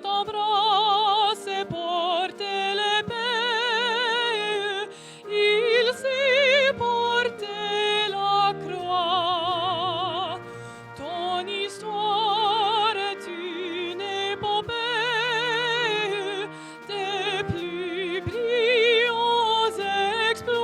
t'embrasse et porte l'épée, il s'y porte la croix. Ton histoire est une épopée des plus brillants exploits.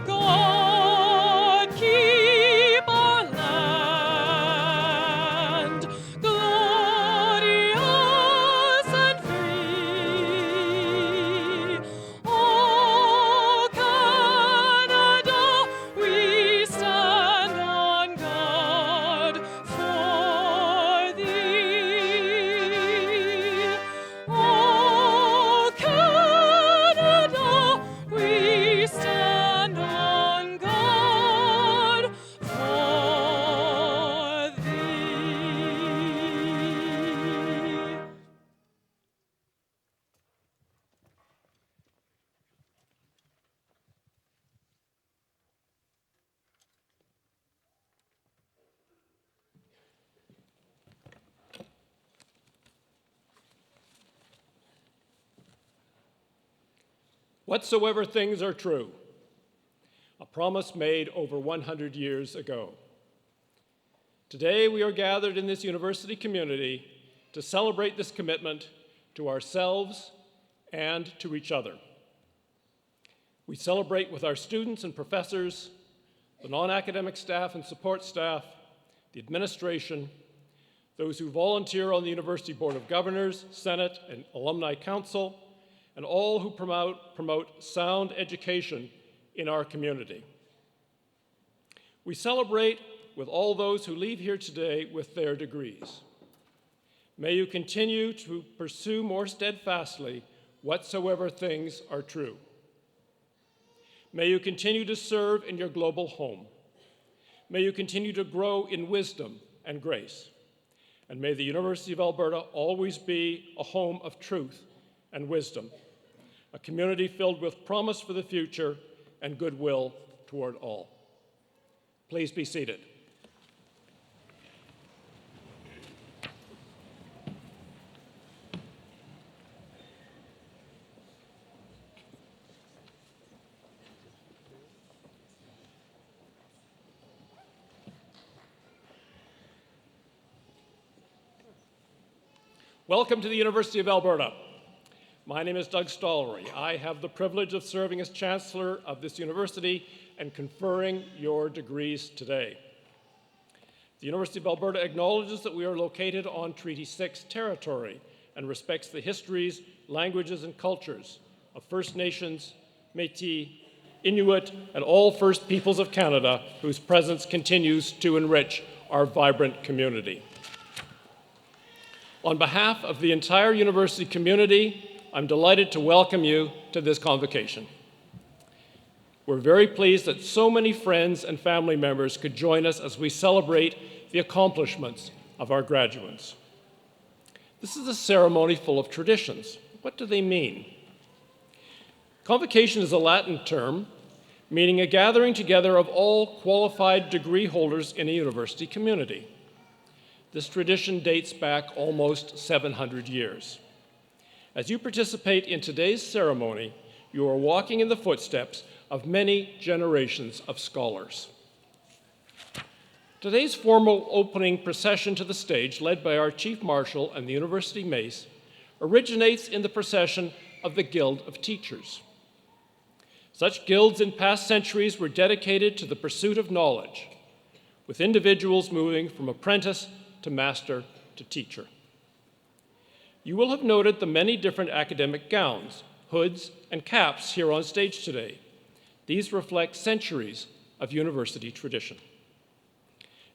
God keep our land glorious and free. Oh, Canada, we stand on guard for thee. Oh, Canada, we stand on guard for thee. Whatsoever things are true, a promise made over 100 years ago. Today we are gathered in this university community to celebrate this commitment to ourselves and to each other. We celebrate with our students and professors, the non-academic staff and support staff, the administration, those who volunteer on the University Board of Governors, Senate, and Alumni Council, and all who promote sound education in our community. We celebrate with all those who leave here today with their degrees. May you continue to pursue more steadfastly whatsoever things are true. May you continue to serve in your global home. May you continue to grow in wisdom and grace. And may the University of Alberta always be a home of truth and wisdom, a community filled with promise for the future and goodwill toward all. Please be seated. Welcome to the University of Alberta. My name is Doug Stollery. I have the privilege of serving as Chancellor of this university and conferring your degrees today. The University of Alberta acknowledges that we are located on Treaty 6 territory and respects the histories, languages, and cultures of First Nations, Métis, Inuit, and all First Peoples of Canada, whose presence continues to enrich our vibrant community. On behalf of the entire university community, I'm delighted to welcome you to this convocation. We're very pleased that so many friends and family members could join us as we celebrate the accomplishments of our graduates. This is a ceremony full of traditions. What do they mean? Convocation is a Latin term meaning a gathering together of all qualified degree holders in a university community. This tradition dates back almost 700 years. As you participate in today's ceremony, you are walking in the footsteps of many generations of scholars. Today's formal opening procession to the stage, led by our Chief Marshal and the University Mace, originates in the procession of the Guild of Teachers. Such guilds in past centuries were dedicated to the pursuit of knowledge, with individuals moving from apprentice to master to teacher. You will have noted the many different academic gowns, hoods, and caps here on stage today. These reflect centuries of university tradition.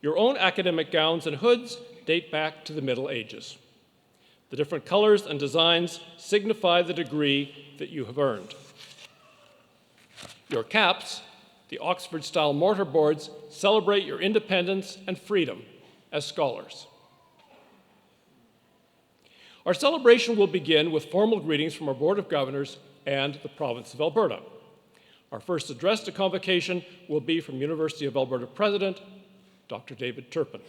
Your own academic gowns and hoods date back to the Middle Ages. The different colors and designs signify the degree that you have earned. Your caps, the Oxford-style mortarboards, celebrate your independence and freedom as scholars. Our celebration will begin with formal greetings from our Board of Governors and the Province of Alberta. Our first address to Convocation will be from University of Alberta President, Dr. David Turpin.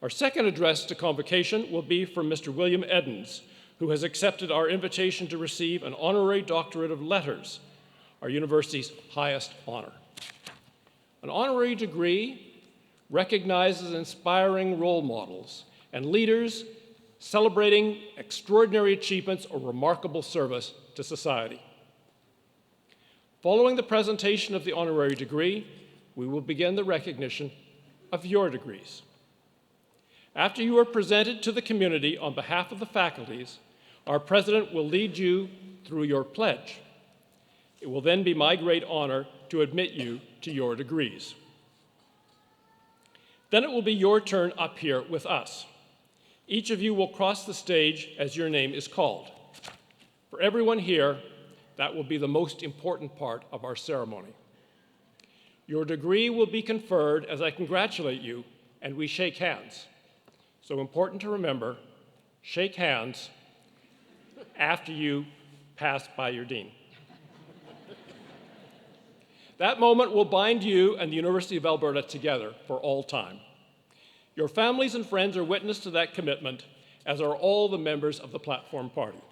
Our second address to Convocation will be from Mr. William Edmonds, who has accepted our invitation to receive an Honorary Doctorate of Letters, our university's highest honor. An honorary degree recognizes inspiring role models and leaders celebrating extraordinary achievements or remarkable service to society. Following the presentation of the honorary degree, we will begin the recognition of your degrees. After you are presented to the community on behalf of the faculties, our president will lead you through your pledge. It will then be my great honor to admit you to your degrees. Then it will be your turn up here with us. Each of you will cross the stage as your name is called. For everyone here, that will be the most important part of our ceremony. Your degree will be conferred as I congratulate you and we shake hands. So important to remember, shake hands after you pass by your dean. That moment will bind you and the University of Alberta together for all time. Your families and friends are witness to that commitment, as are all the members of the Platform Party.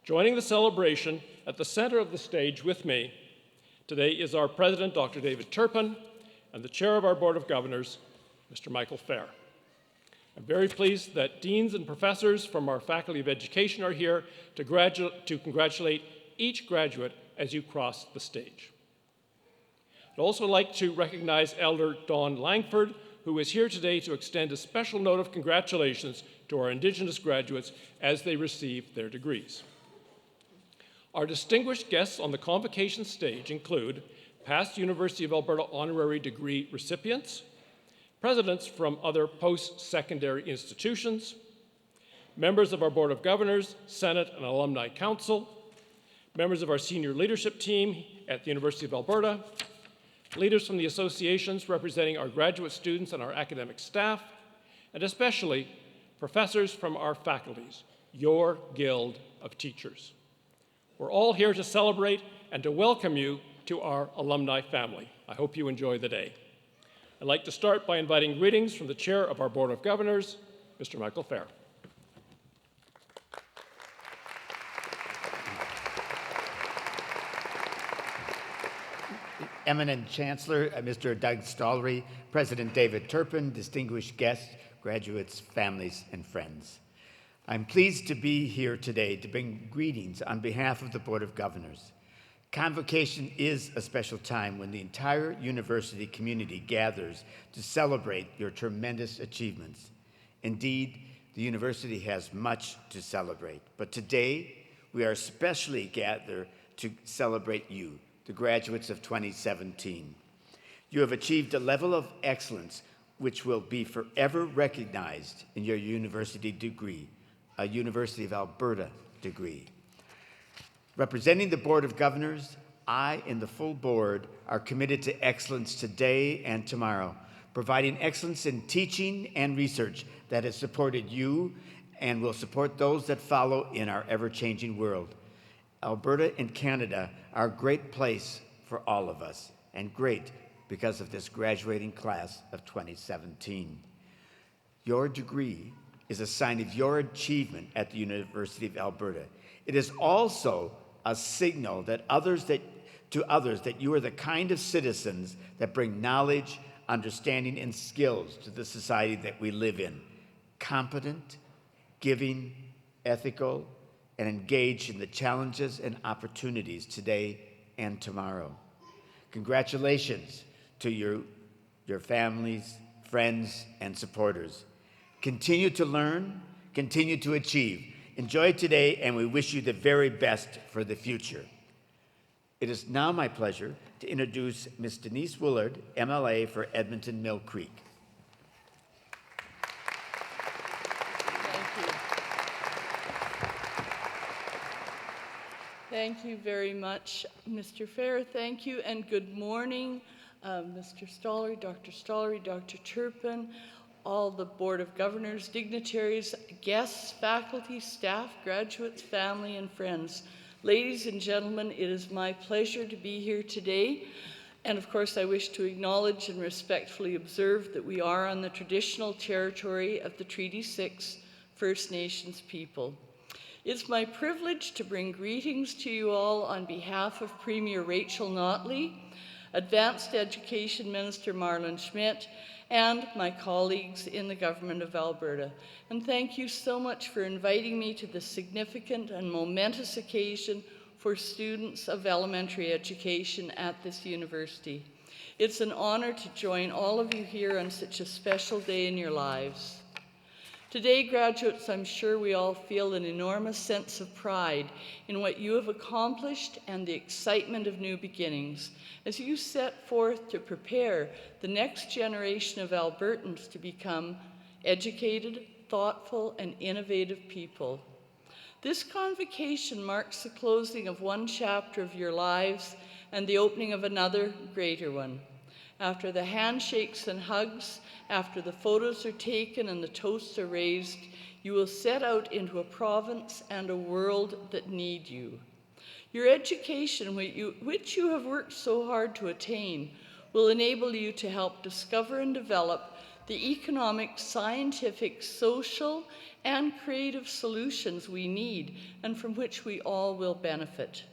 Joining the celebration at the center of the stage with me today is our President, Dr. David Turpin, and the Chair of our Board of Governors, Mr. Michael Fair. I'm very pleased that deans and professors from our Faculty of Education are here to congratulate each graduate as you cross the stage. I'd also like to recognize Elder Dawn Langford, who is here today to extend a special note of congratulations to our Indigenous graduates as they receive their degrees. Our distinguished guests on the Convocation stage include past University of Alberta honorary degree recipients, presidents from other post-secondary institutions, members of our Board of Governors, Senate, and Alumni Council, members of our senior leadership team at the University of Alberta, leaders from the associations representing our graduate students and our academic staff, and especially professors from our faculties, your Guild of Teachers. We're all here to celebrate and to welcome you to our alumni family. I hope you enjoy the day. I'd like to start by inviting greetings from the Chair of our Board of Governors, Mr. Michael Fair. Eminent Chancellor, Mr. Doug Stollery, President David Turpin, distinguished guests, graduates, families, and friends. I'm pleased to be here today to bring greetings on behalf of the Board of Governors. Convocation is a special time when the entire university community gathers to celebrate your tremendous achievements. Indeed, the university has much to celebrate, but today we are especially gathered to celebrate you, the graduates of 2017. You have achieved a level of excellence which will be forever recognized in your university degree, a University of Alberta degree. Representing the Board of Governors, I and the full board are committed to excellence today and tomorrow, providing excellence in teaching and research that has supported you and will support those that follow in our ever-changing world. Alberta and Canada are a great place for all of us, and great because of this graduating class of 2017. Your degree is a sign of your achievement at the University of Alberta. It is also a signal that to others that you are the kind of citizens that bring knowledge, understanding, and skills to the society that we live in. Competent, giving, ethical, and engaged in the challenges and opportunities today and tomorrow. Congratulations to your families, friends, and supporters. Continue to learn, continue to achieve. Enjoy today, and we wish you the very best for the future. It is now my pleasure to introduce Ms. Denise Willard, MLA for Edmonton Mill Creek. Thank you very much, Mr. Fair. Thank you, and good morning, Mr. Stollery, Dr. Turpin, all the Board of Governors, dignitaries, guests, faculty, staff, graduates, family, and friends. Ladies and gentlemen, it is my pleasure to be here today And of course, I wish to acknowledge and respectfully observe that we are on the traditional territory of the Treaty 6 First Nations people. It's my privilege to bring greetings to you all on behalf of Premier Rachel Notley, Advanced Education Minister Marlon Schmidt, and my colleagues in the Government of Alberta. And thank you so much for inviting me to this significant and momentous occasion for students of elementary education at this university. It's an honor to join all of you here on such a special day in your lives. Today, graduates, I'm sure we all feel an enormous sense of pride in what you have accomplished and the excitement of new beginnings as you set forth to prepare the next generation of Albertans to become educated, thoughtful, and innovative people. This convocation marks the closing of one chapter of your lives and the opening of another greater one. After the handshakes and hugs, after the photos are taken and the toasts are raised, you will set out into a province and a world that need you. Your education, which you have worked so hard to attain, will enable you to help discover and develop the economic, scientific, social, and creative solutions we need and from which we all will benefit.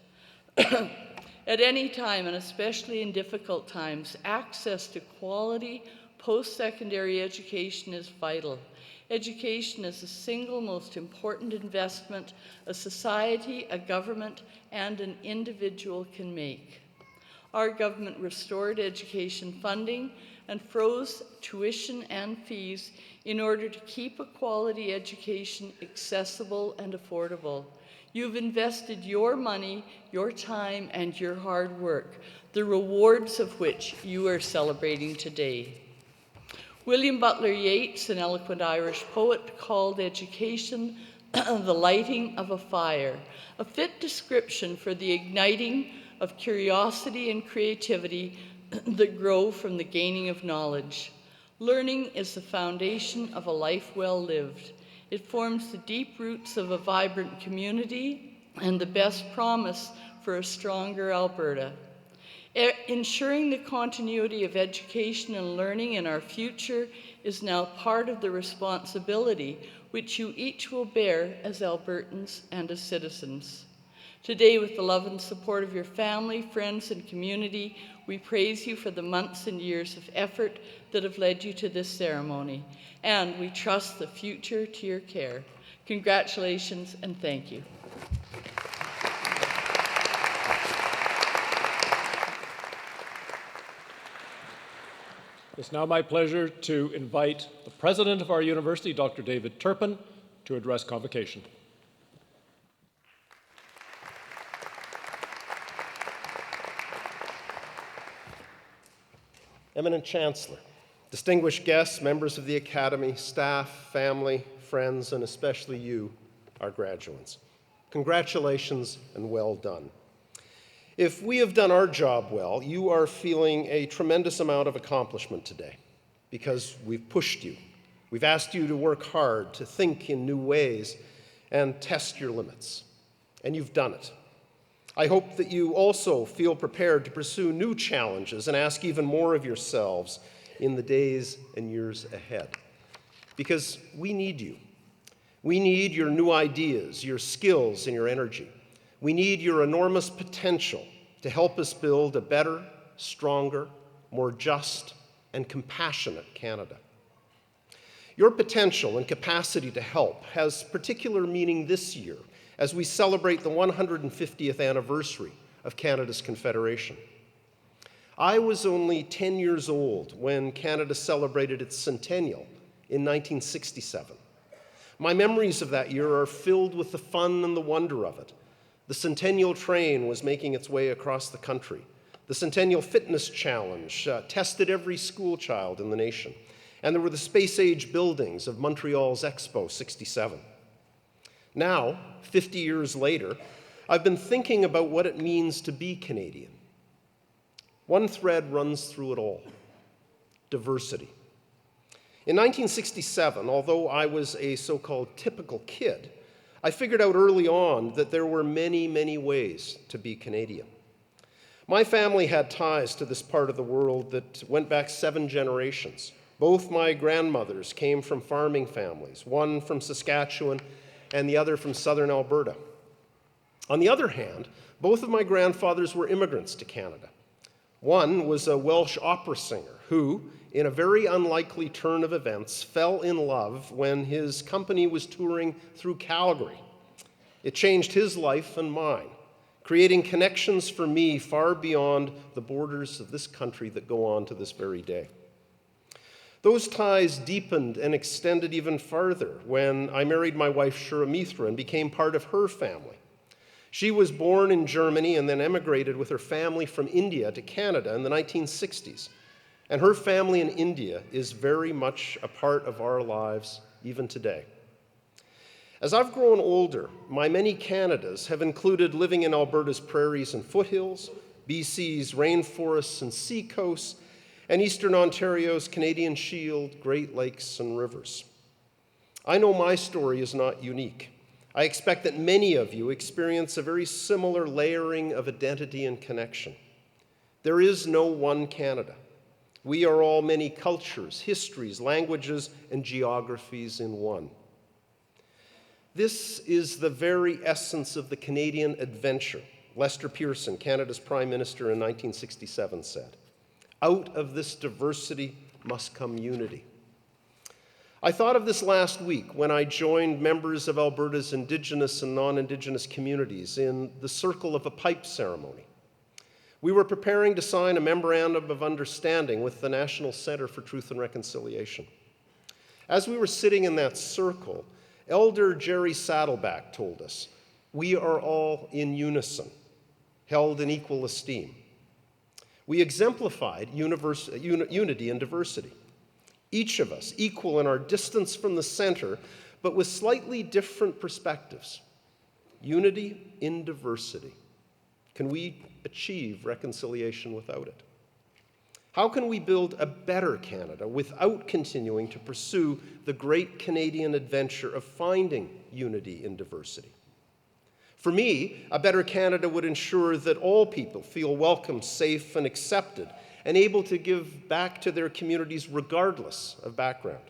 At any time, and especially in difficult times, access to quality post-secondary education is vital. Education is the single most important investment a society, a government, and an individual can make. Our government restored education funding and froze tuition and fees in order to keep a quality education accessible and affordable. You've invested your money, your time, and your hard work, the rewards of which you are celebrating today. William Butler Yeats, an eloquent Irish poet, called education the lighting of a fire, a fit description for the igniting of curiosity and creativity that grow from the gaining of knowledge. Learning is the foundation of a life well lived. It forms the deep roots of a vibrant community and the best promise for a stronger Alberta. Ensuring the continuity of education and learning in our future is now part of the responsibility which you each will bear as Albertans and as citizens. Today, with the love and support of your family, friends, and community, we praise you for the months and years of effort that have led you to this ceremony, and we trust the future to your care. Congratulations and thank you. It's now my pleasure to invite the president of our university, Dr. David Turpin, to address convocation. Eminent Chancellor, distinguished guests, members of the Academy, staff, family, friends, and especially you, our graduates. Congratulations and well done. If we have done our job well, you are feeling a tremendous amount of accomplishment today because we've pushed you. We've asked you to work hard, to think in new ways, and test your limits. And you've done it. I hope that you also feel prepared to pursue new challenges and ask even more of yourselves in the days and years ahead. Because we need you. We need your new ideas, your skills, and your energy. We need your enormous potential to help us build a better, stronger, more just, and compassionate Canada. Your potential and capacity to help has particular meaning this year as we celebrate the 150th anniversary of Canada's Confederation. I was only 10 years old when Canada celebrated its centennial in 1967. My memories of that year are filled with the fun and the wonder of it. The Centennial train was making its way across the country. The Centennial Fitness Challenge tested every school child in the nation. And there were the space-age buildings of Montreal's Expo 67. Now, 50 years later, I've been thinking about what it means to be Canadian. One thread runs through it all: diversity. In 1967, although I was a so-called typical kid, I figured out early on that there were many, many ways to be Canadian. My family had ties to this part of the world that went back 7 generations. Both my grandmothers came from farming families, one from Saskatchewan and the other from southern Alberta. On the other hand, both of my grandfathers were immigrants to Canada. One was a Welsh opera singer who, in a very unlikely turn of events, fell in love when his company was touring through Calgary. It changed his life and mine, creating connections for me far beyond the borders of this country that go on to this very day. Those ties deepened and extended even farther when I married my wife Shura Mithra and became part of her family. She was born in Germany and then emigrated with her family from India to Canada in the 1960s. And her family in India is very much a part of our lives even today. As I've grown older, my many Canadas have included living in Alberta's prairies and foothills, BC's rainforests and seacoasts, and Eastern Ontario's Canadian Shield, Great Lakes, and rivers. I know my story is not unique. I expect that many of you experience a very similar layering of identity and connection. There is no one Canada. We are all many cultures, histories, languages, and geographies in one. This is the very essence of the Canadian adventure, Lester Pearson, Canada's Prime Minister in 1967, said. Out of this diversity must come unity. I thought of this last week when I joined members of Alberta's Indigenous and non-Indigenous communities in the circle of a pipe ceremony. We were preparing to sign a memorandum of understanding with the National Centre for Truth and Reconciliation. As we were sitting in that circle, Elder Jerry Saddleback told us, we are all in unison, held in equal esteem. We exemplified unity and diversity. Each of us equal in our distance from the center, but with slightly different perspectives. Unity in diversity. Can we achieve reconciliation without it? How can we build a better Canada without continuing to pursue the great Canadian adventure of finding unity in diversity? For me, a better Canada would ensure that all people feel welcome, safe, and accepted, and able to give back to their communities regardless of background.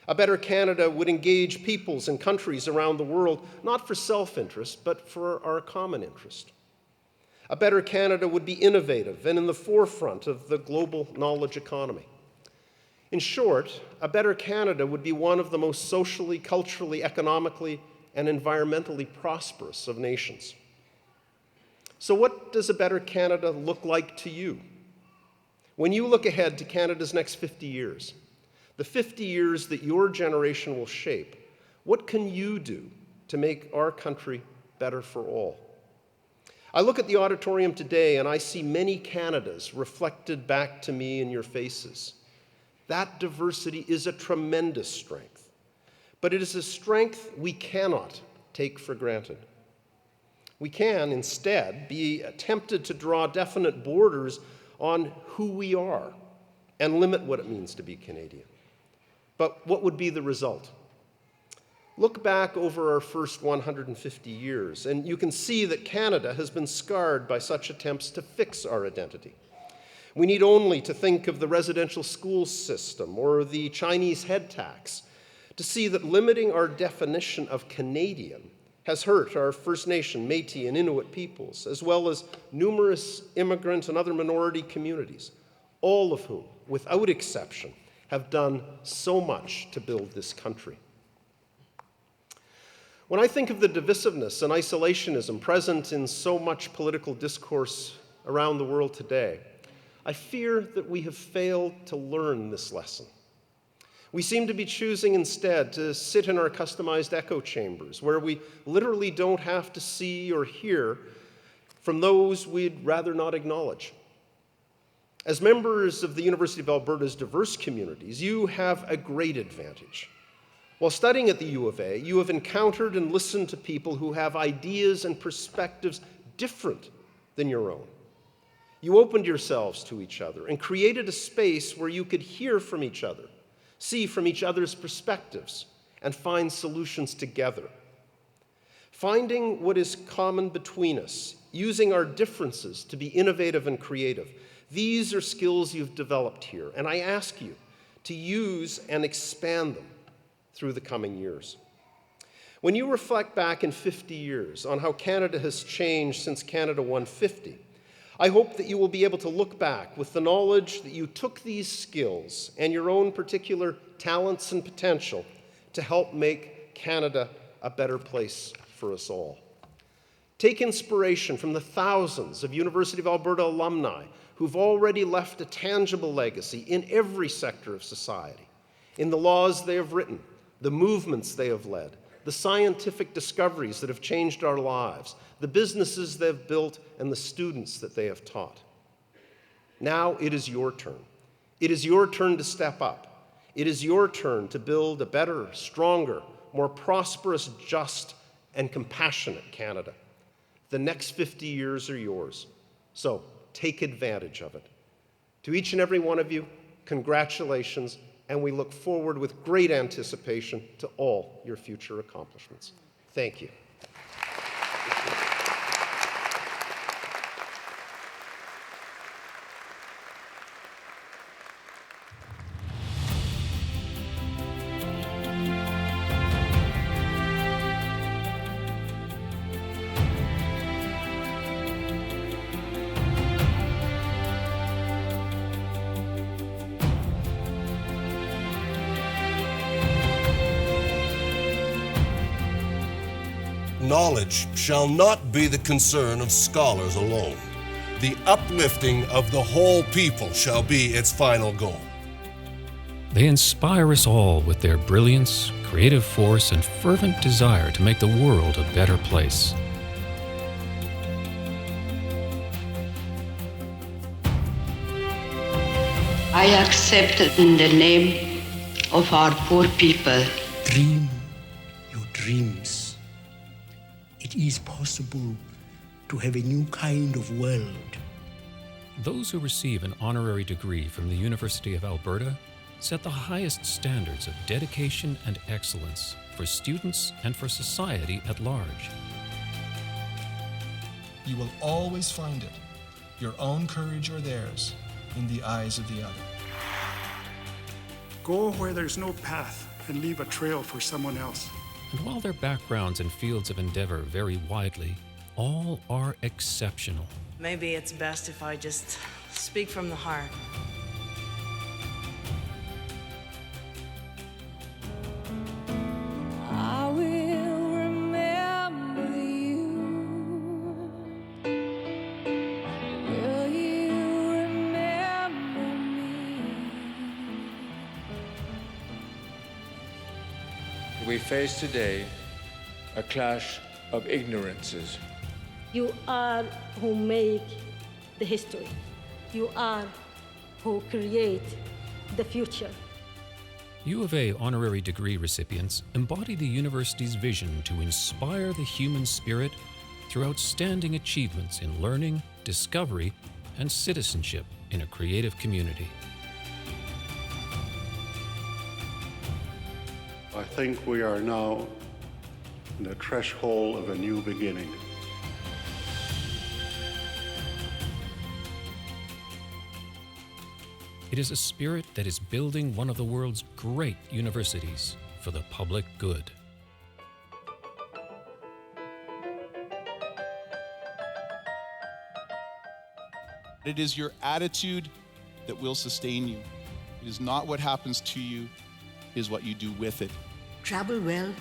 A better Canada would engage peoples and countries around the world, not for self-interest, but for our common interest. A better Canada would be innovative and in the forefront of the global knowledge economy. In short, a better Canada would be one of the most socially, culturally, economically, and environmentally prosperous of nations. So what does a better Canada look like to you? When you look ahead to Canada's next 50 years, the 50 years that your generation will shape, what can you do to make our country better for all? I look at the auditorium today and I see many Canadas reflected back to me in your faces. That diversity is a tremendous strength, but it is a strength we cannot take for granted. We can, instead, be tempted to draw definite borders on who we are and limit what it means to be Canadian. But what would be the result? Look back over our first 150 years, and you can see that Canada has been scarred by such attempts to fix our identity. We need only to think of the residential school system or the Chinese head tax to see that limiting our definition of Canadian has hurt our First Nation, Métis, and Inuit peoples, as well as numerous immigrant and other minority communities, all of whom, without exception, have done so much to build this country. When I think of the divisiveness and isolationism present in so much political discourse around the world today, I fear that we have failed to learn this lesson. We seem to be choosing instead to sit in our customized echo chambers, where we literally don't have to see or hear from those we'd rather not acknowledge. As members of the University of Alberta's diverse communities, you have a great advantage. While studying at the U of A, you have encountered and listened to people who have ideas and perspectives different than your own. You opened yourselves to each other and created a space where you could hear from each other, see from each other's perspectives, and find solutions together. Finding what is common between us using our differences to be innovative and creative. These are skills you've developed here, and I ask you to use and expand them through the coming years. When you reflect back in 50 years on how Canada has changed since Canada won 50, I hope that you will be able to look back with the knowledge that you took these skills and your own particular talents and potential to help make Canada a better place for us all. Take inspiration from the thousands of University of Alberta alumni who've already left a tangible legacy in every sector of society, in the laws they have written, the movements they have led, the scientific discoveries that have changed our lives, the businesses they've built, and the students that they have taught. Now it is your turn. It is your turn to step up. It is your turn to build a better, stronger, more prosperous, just, and compassionate Canada. The next 50 years are yours, so take advantage of it. To each and every one of you, congratulations, and we look forward with great anticipation to all your future accomplishments. Thank you. Knowledge shall not be the concern of scholars alone. The uplifting of the whole people shall be its final goal. They inspire us all with their brilliance, creative force, and fervent desire to make the world a better place. I accept in the name of our poor people. Dream your dreams. It is possible to have a new kind of world. Those who receive an honorary degree from the University of Alberta set the highest standards of dedication and excellence for students and for society at large. You will always find it, your own courage or theirs, in the eyes of the other. Go where there's no path and leave a trail for someone else. And while their backgrounds and fields of endeavor vary widely, all are exceptional. Maybe it's best if I just speak from the heart. I will remember you. Will you remember me? We face today a clash of ignorances. You are who make the history. You are who create the future. U of A honorary degree recipients embody the university's vision to inspire the human spirit through outstanding achievements in learning, discovery, and citizenship in a creative community. I think we are now in the threshold of a new beginning. It is a spirit that is building one of the world's great universities for the public good. It is your attitude that will sustain you. It is not what happens to you, it is what you do with it. Travel well,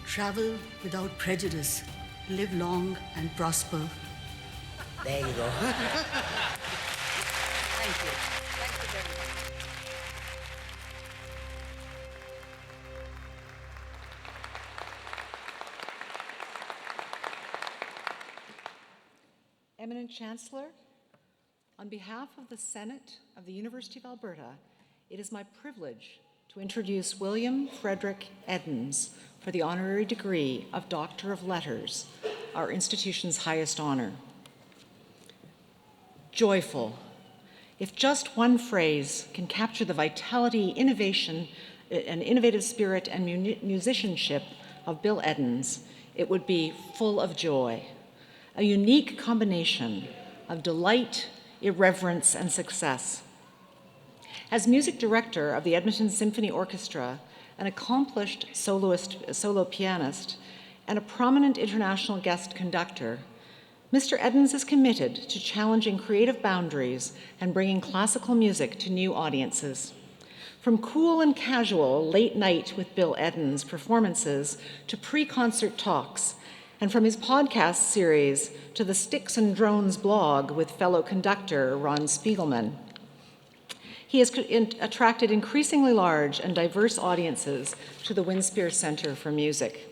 travel without prejudice, live long and prosper. There you go. Thank you. Thank you very much. Eminent Chancellor, on behalf of the Senate of the University of Alberta, it is my privilege to introduce William Frederick Edmonds for the honorary degree of Doctor of Letters, our institution's highest honor. Joyful. If just one phrase can capture the vitality, innovation, and innovative spirit and musicianship of Bill Edmonds, it would be full of joy. a unique combination of delight, irreverence, and success. As music director of the Edmonton Symphony Orchestra, an accomplished solo pianist, and a prominent international guest conductor, Mr. Edens is committed to challenging creative boundaries and bringing classical music to new audiences. From cool and casual late night with Bill Edens performances to pre-concert talks, and from his podcast series to the Sticks and Drones blog with fellow conductor Ron Spiegelman, he has attracted increasingly large and diverse audiences to the Winspear Center for Music.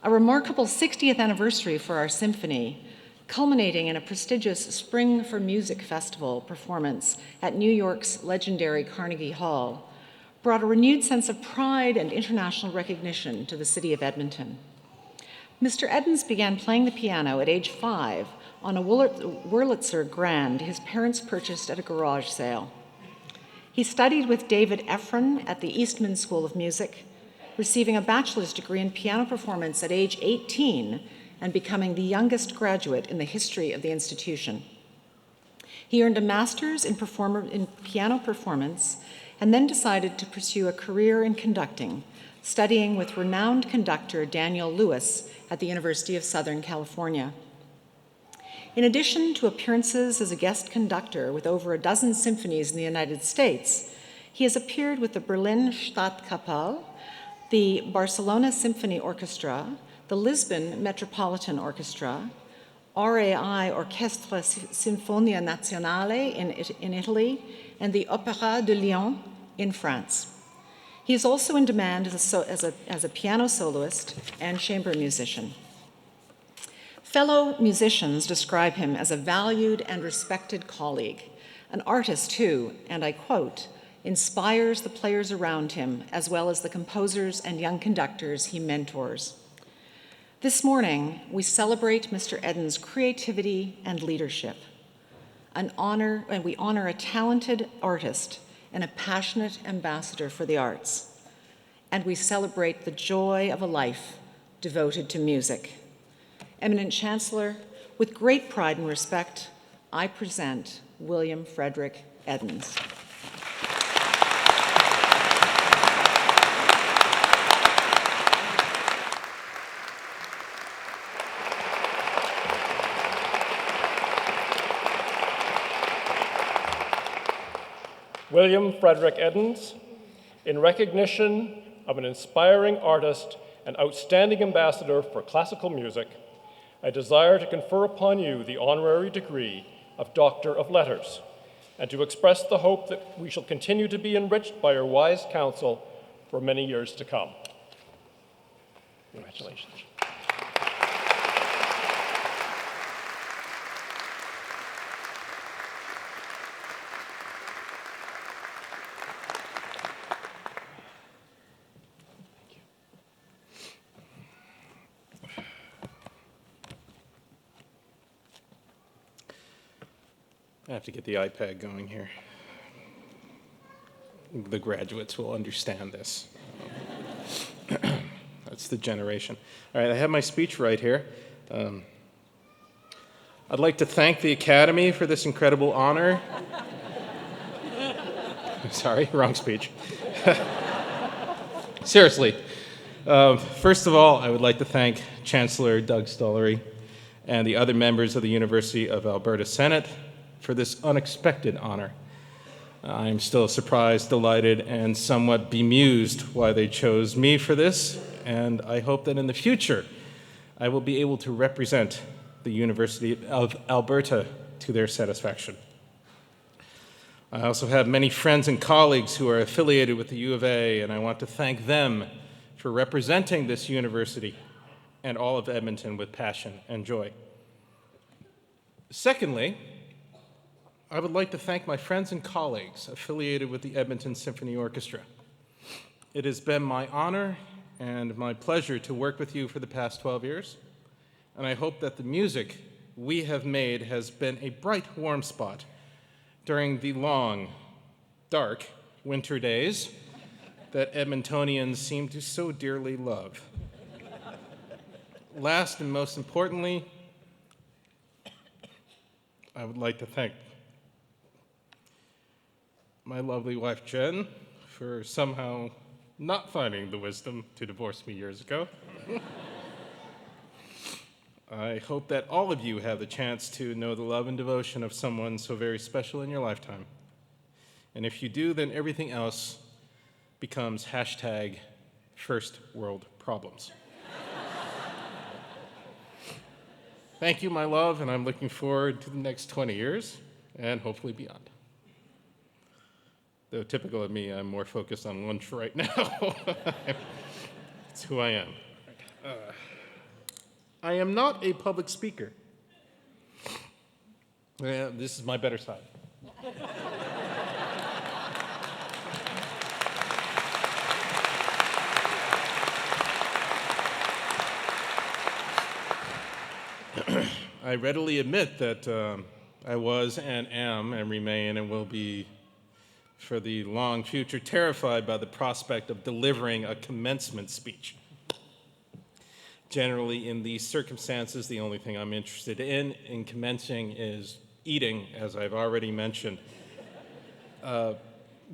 A remarkable 60th anniversary for our symphony, culminating in a prestigious Spring for Music Festival performance at New York's legendary Carnegie Hall, brought a renewed sense of pride and international recognition to the city of Edmonton. Mr. Edens began playing the piano at age 5 on a Wurlitzer Grand his parents purchased at a garage sale. He studied with David Efron at the Eastman School of Music, receiving a bachelor's degree in piano performance at age 18 and becoming the youngest graduate in the history of the institution. He earned a master's in piano performance and then decided to pursue a career in conducting, studying with renowned conductor Daniel Lewis at the University of Southern California. In addition to appearances as a guest conductor with over a dozen symphonies in the United States, he has appeared with the Berlin Stadtkapelle, the Barcelona Symphony Orchestra, the Lisbon Metropolitan Orchestra, RAI Orchestra Sinfonia Nazionale in Italy, and the Opéra de Lyon in France. He is also in demand as a piano soloist and chamber musician. Fellow musicians describe him as a valued and respected colleague, an artist who, and I quote, inspires the players around him as well as the composers and young conductors he mentors. This morning, we celebrate Mr. Edens' creativity and leadership, and we honor a talented artist and a passionate ambassador for the arts, and we celebrate the joy of a life devoted to music. Eminent Chancellor, with great pride and respect, I present William Frederick Edens. William Frederick Edens, in recognition of an inspiring artist and outstanding ambassador for classical music, I desire to confer upon you the honorary degree of Doctor of Letters, and to express the hope that we shall continue to be enriched by your wise counsel for many years to come. Congratulations. I have to get the iPad going here. The graduates will understand this. That's the generation. All right, I have my speech right here. I'd like to thank the Academy for this incredible honor. Sorry, wrong speech. Seriously. First of all, I would like to thank Chancellor Doug Stollery and the other members of the University of Alberta Senate for this unexpected honor. I'm still surprised, delighted, and somewhat bemused why they chose me for this, and I hope that in the future I will be able to represent the University of Alberta to their satisfaction. I also have many friends and colleagues who are affiliated with the U of A, and I want to thank them for representing this university and all of Edmonton with passion and joy. Secondly, I would like to thank my friends and colleagues affiliated with the Edmonton Symphony Orchestra. It has been my honor and my pleasure to work with you for the past 12 years, and I hope that the music we have made has been a bright, warm spot during the long, dark winter days that Edmontonians seem to so dearly love. Last and most importantly, I would like to thank my lovely wife, Jen, for somehow not finding the wisdom to divorce me years ago. I hope that all of you have the chance to know the love and devotion of someone so very special in your lifetime. And if you do, then everything else becomes hashtag first world problems. Thank you, my love, and I'm looking forward to the next 20 years and hopefully beyond. Though typical of me, I'm more focused on lunch right now. It's who I am. I am not a public speaker. This is my better side. I readily admit that I was and am and remain and will be for the long future terrified by the prospect of delivering a commencement speech. Generally, in these circumstances, the only thing I'm interested in commencing is eating, as I've already mentioned. But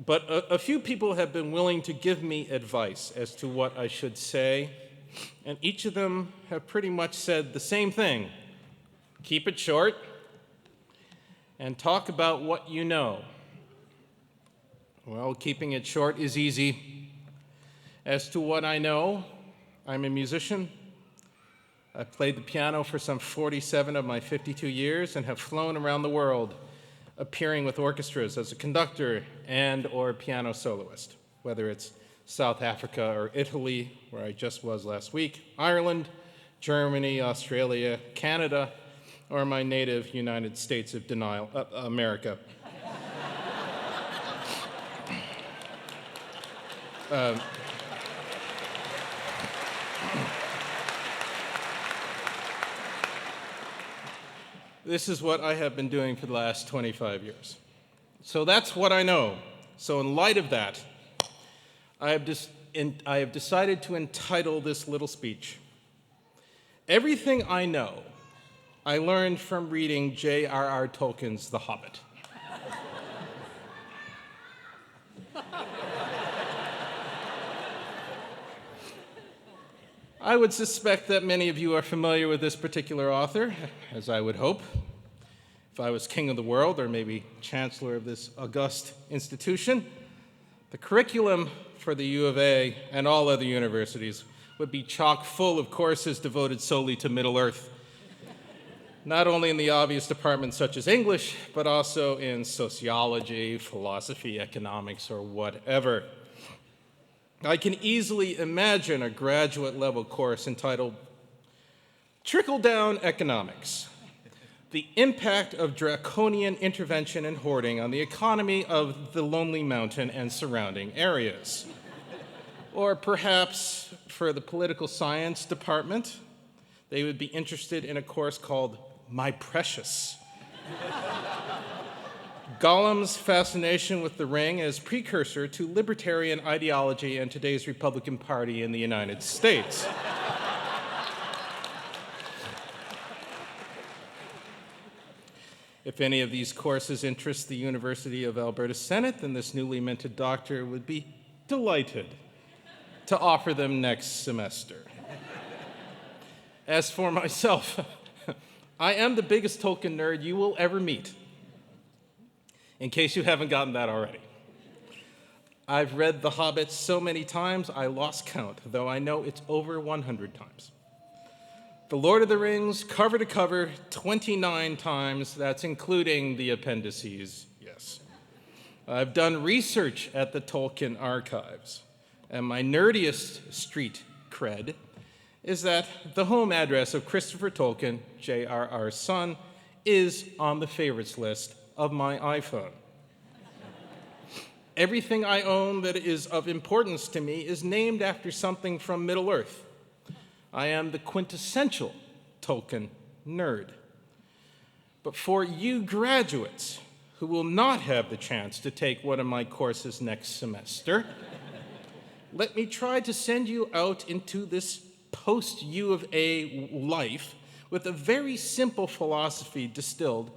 a few people have been willing to give me advice as to what I should say, and each of them have pretty much said the same thing. Keep it short and talk about what you know. Well, keeping it short is easy. As to what I know, I'm a musician. I've played the piano for some 47 of my 52 years and have flown around the world, appearing with orchestras as a conductor and or piano soloist, whether it's South Africa or Italy, where I just was last week, Ireland, Germany, Australia, Canada, or my native United States of America. This is what I have been doing for the last 25 years. So that's what I know. So in light of that, I have decided to entitle this little speech, Everything I Know I Learned from Reading J.R.R. Tolkien's The Hobbit. I would suspect that many of you are familiar with this particular author, as I would hope. If I was king of the world, or maybe chancellor of this august institution, the curriculum for the U of A and all other universities would be chock full of courses devoted solely to Middle-earth, not only in the obvious departments such as English, but also in sociology, philosophy, economics, or whatever. I can easily imagine a graduate-level course entitled Trickle-Down Economics, the impact of draconian intervention and hoarding on the economy of the Lonely Mountain and surrounding areas. Or perhaps for the political science department, they would be interested in a course called My Precious. Gollum's fascination with the ring as precursor to libertarian ideology and today's Republican Party in the United States. If any of these courses interest the University of Alberta Senate, then this newly minted doctor would be delighted to offer them next semester. As for myself, I am the biggest Tolkien nerd you will ever meet, in case you haven't gotten that already. I've read The Hobbit so many times I lost count, though I know it's over 100 times. The Lord of the Rings, cover to cover, 29 times. That's including the appendices, yes. I've done research at the Tolkien archives, and my nerdiest street cred is that the home address of Christopher Tolkien, J.R.R.'s son, is on the favorites list of my iPhone. Everything I own that is of importance to me is named after something from Middle-earth. I am the quintessential Tolkien nerd. But for you graduates who will not have the chance to take one of my courses next semester, let me try to send you out into this post-U of A life with a very simple philosophy distilled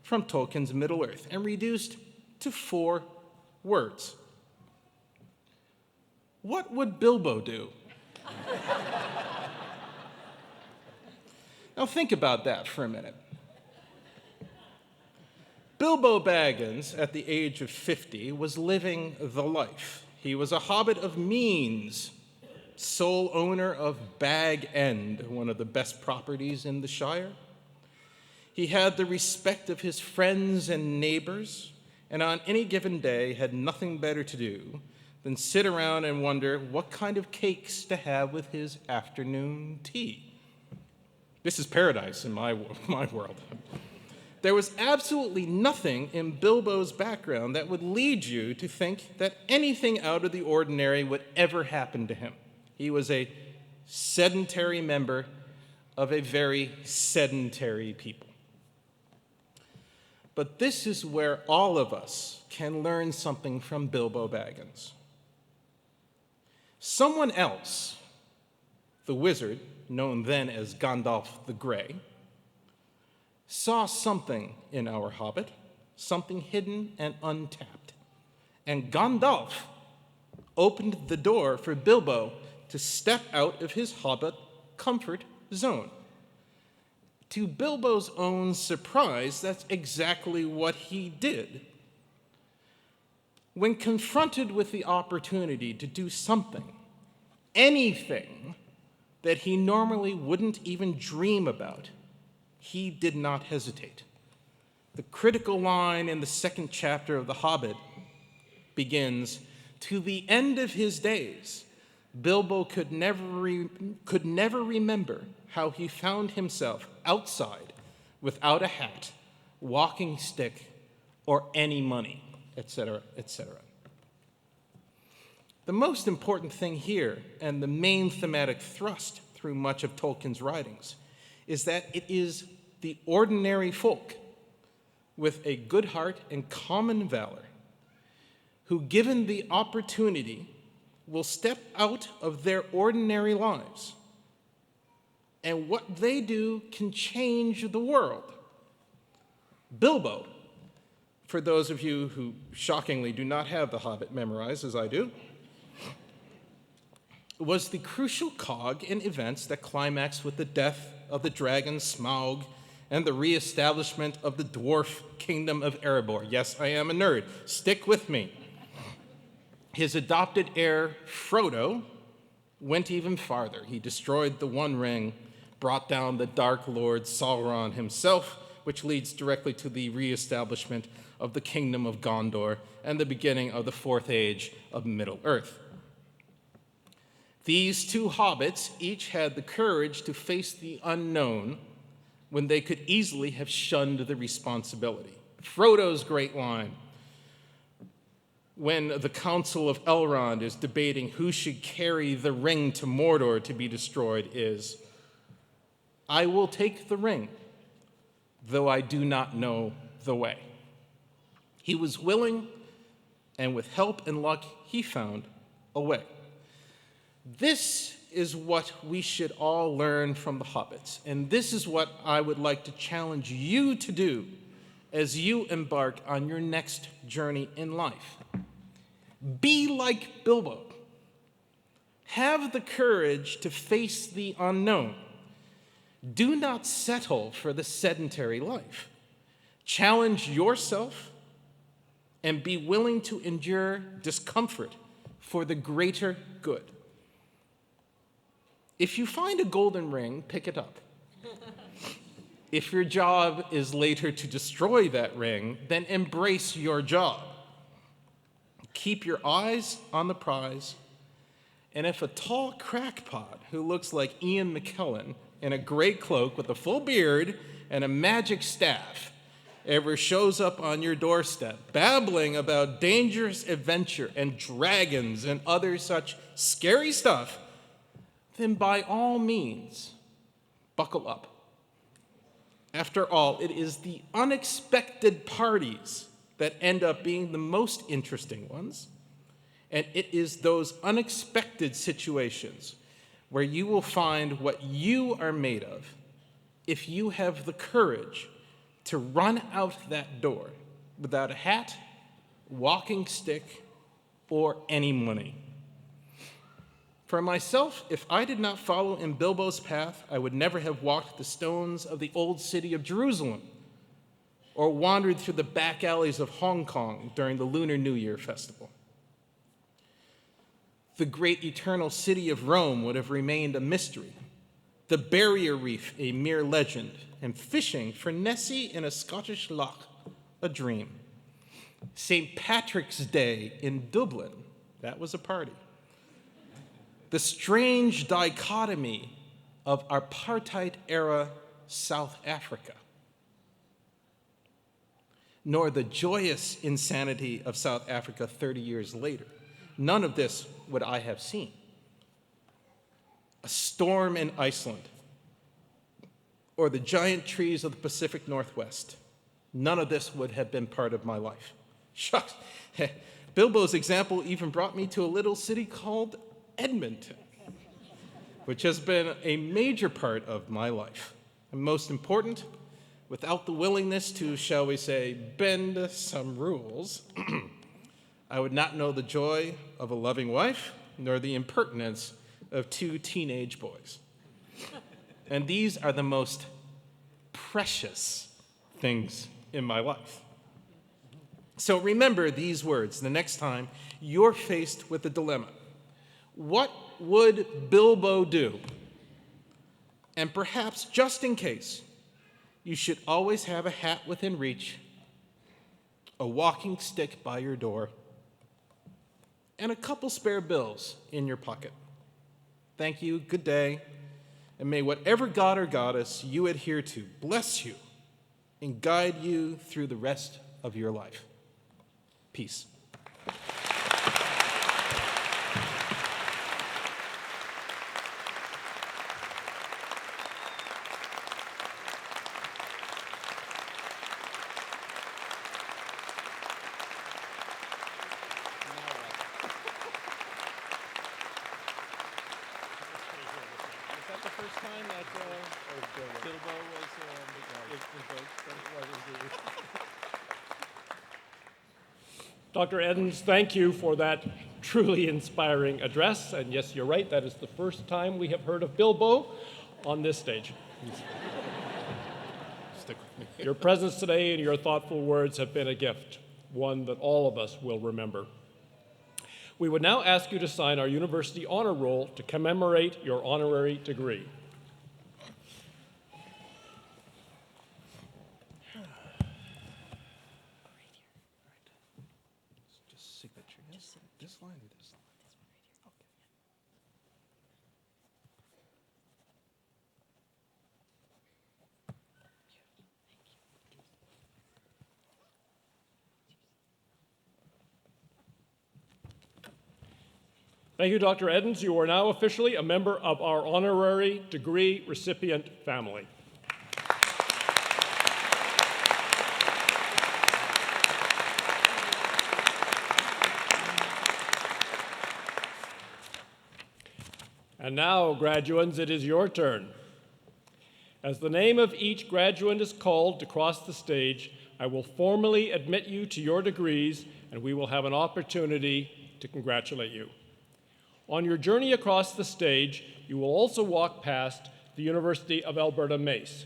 from Tolkien's Middle-earth and reduced to 4 words. What would Bilbo do? Now think about that for a minute. Bilbo Baggins, at the age of 50, was living the life. He was a hobbit of means, sole owner of Bag End, one of the best properties in the Shire. He had the respect of his friends and neighbors, and on any given day had nothing better to do than sit around and wonder what kind of cakes to have with his afternoon tea. This is paradise in my world. There was absolutely nothing in Bilbo's background that would lead you to think that anything out of the ordinary would ever happen to him. He was a sedentary member of a very sedentary people. But this is where all of us can learn something from Bilbo Baggins. Someone else, the wizard, known then as Gandalf the Grey, saw something in our hobbit, something hidden and untapped. And Gandalf opened the door for Bilbo to step out of his hobbit comfort zone. To Bilbo's own surprise, that's exactly what he did. When confronted with the opportunity to do something, anything that he normally wouldn't even dream about, he did not hesitate. The critical line in the 2nd chapter of The Hobbit begins, "To the end of his days, Bilbo could never remember how he found himself outside without a hat, walking stick, or any money," etc., etc. The most important thing here, and the main thematic thrust through much of Tolkien's writings, is that it is the ordinary folk with a good heart and common valor who, given the opportunity, will step out of their ordinary lives, and what they do can change the world. Bilbo, for those of you who shockingly do not have The Hobbit memorized as I do, was the crucial cog in events that climaxed with the death of the dragon Smaug and the reestablishment of the dwarf kingdom of Erebor. Yes, I am a nerd. Stick with me. His adopted heir, Frodo, went even farther. He destroyed the One Ring, brought down the Dark Lord Sauron himself, which leads directly to the reestablishment of the kingdom of Gondor and the beginning of the 4th Age of Middle-earth. These 2 hobbits each had the courage to face the unknown when they could easily have shunned the responsibility. Frodo's great line, when the Council of Elrond is debating who should carry the ring to Mordor to be destroyed, is, "I will take the ring, though I do not know the way." He was willing, and with help and luck, he found a way. This is what we should all learn from the Hobbits, and this is what I would like to challenge you to do as you embark on your next journey in life. Be like Bilbo. Have the courage to face the unknown. Do not settle for the sedentary life. Challenge yourself and be willing to endure discomfort for the greater good. If you find a golden ring, pick it up. If your job is later to destroy that ring, then embrace your job. Keep your eyes on the prize, and if a tall crackpot who looks like Ian McKellen in a gray cloak with a full beard and a magic staff ever shows up on your doorstep, babbling about dangerous adventure and dragons and other such scary stuff, then by all means, buckle up. After all, it is the unexpected parties that end up being the most interesting ones, and it is those unexpected situations where you will find what you are made of if you have the courage to run out that door without a hat, walking stick, or any money. For myself, if I did not follow in Bilbo's path, I would never have walked the stones of the old city of Jerusalem or wandered through the back alleys of Hong Kong during the Lunar New Year festival. The great eternal city of Rome would have remained a mystery, the barrier reef a mere legend, and fishing for Nessie in a Scottish loch a dream. St. Patrick's Day in Dublin, that was a party. The strange dichotomy of apartheid-era South Africa, nor the joyous insanity of South Africa 30 years later. None of this would I have seen. A storm in Iceland, or the giant trees of the Pacific Northwest. None of this would have been part of my life. Shucks. Bilbo's example even brought me to a little city called Edmonton, which has been a major part of my life. And most important, without the willingness to, shall we say, bend some rules, I would not know the joy of a loving wife, nor the impertinence of 2 teenage boys. And these are the most precious things in my life. So remember these words the next time you're faced with a dilemma. What would Bilbo do? And perhaps, just in case, you should always have a hat within reach, a walking stick by your door, and a couple spare bills in your pocket. Thank you, good day, and may whatever god or goddess you adhere to bless you and guide you through the rest of your life. Peace. Dr. Edens, thank you for that truly inspiring address. And yes, you're right, that is the first time we have heard of Bilbo on this stage. Stick with me. Your presence today and your thoughtful words have been a gift, one that all of us will remember. We would now ask you to sign our university honor roll to commemorate your honorary degree. This line or this line? Okay. Thank you, Dr. Edens. You are now officially a member of our honorary degree recipient family. And now, graduands, it is your turn. As the name of each graduand is called to cross the stage, I will formally admit you to your degrees, and we will have an opportunity to congratulate you. On your journey across the stage, you will also walk past the University of Alberta Mace.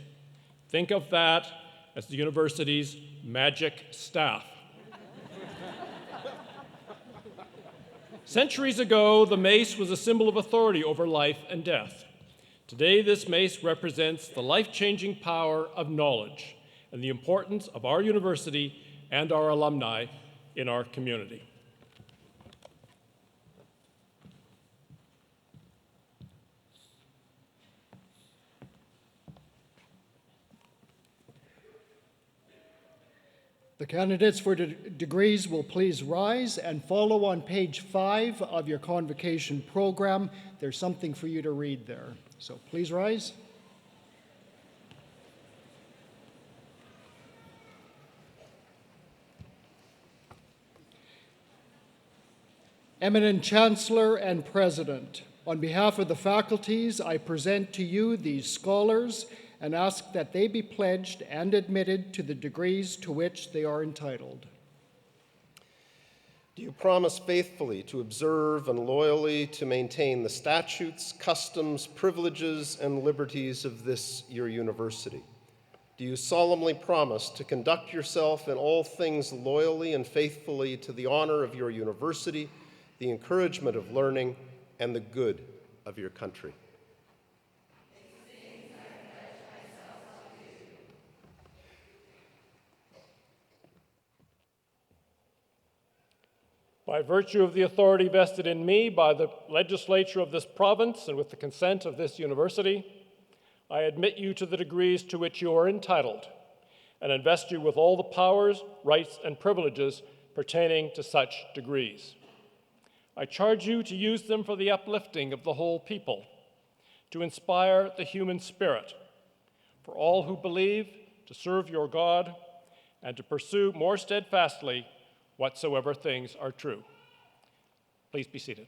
Think of that as the university's magic staff. Centuries ago, the mace was a symbol of authority over life and death. Today, this mace represents the life-changing power of knowledge and the importance of our university and our alumni in our community. The candidates for degrees will please rise and follow on page 5 of your convocation program. There's something for you to read there. So please rise. Eminent Chancellor and President, on behalf of the faculties, I present to you these scholars and ask that they be pledged and admitted to the degrees to which they are entitled. Do you promise faithfully to observe and loyally to maintain the statutes, customs, privileges, and liberties of this your university? Do you solemnly promise to conduct yourself in all things loyally and faithfully to the honor of your university, the encouragement of learning, and the good of your country? By virtue of the authority vested in me by the legislature of this province and with the consent of this university, I admit you to the degrees to which you are entitled and invest you with all the powers, rights, and privileges pertaining to such degrees. I charge you to use them for the uplifting of the whole people, to inspire the human spirit, for all who believe, to serve your God, and to pursue more steadfastly whatsoever things are true. Please be seated.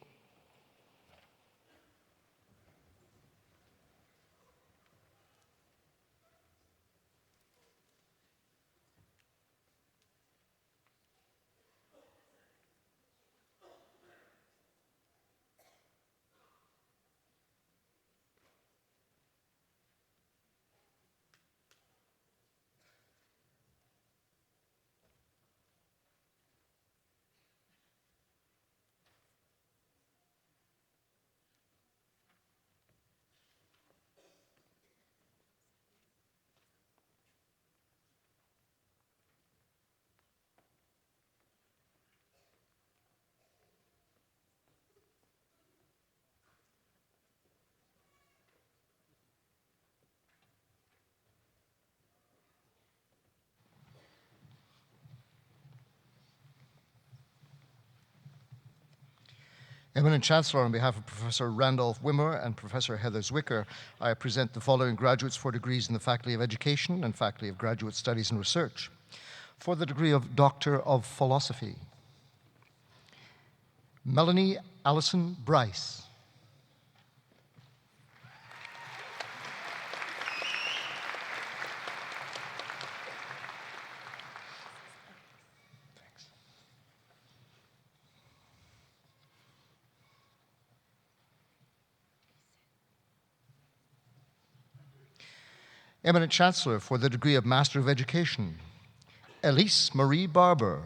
Eminent Chancellor, on behalf of Professor Randolph Wimmer and Professor Heather Zwicker, I present the following graduates for degrees in the Faculty of Education and Faculty of Graduate Studies and Research. For the degree of Doctor of Philosophy, Melanie Allison Bryce. Eminent Chancellor, for the degree of Master of Education, Elise Marie Barber.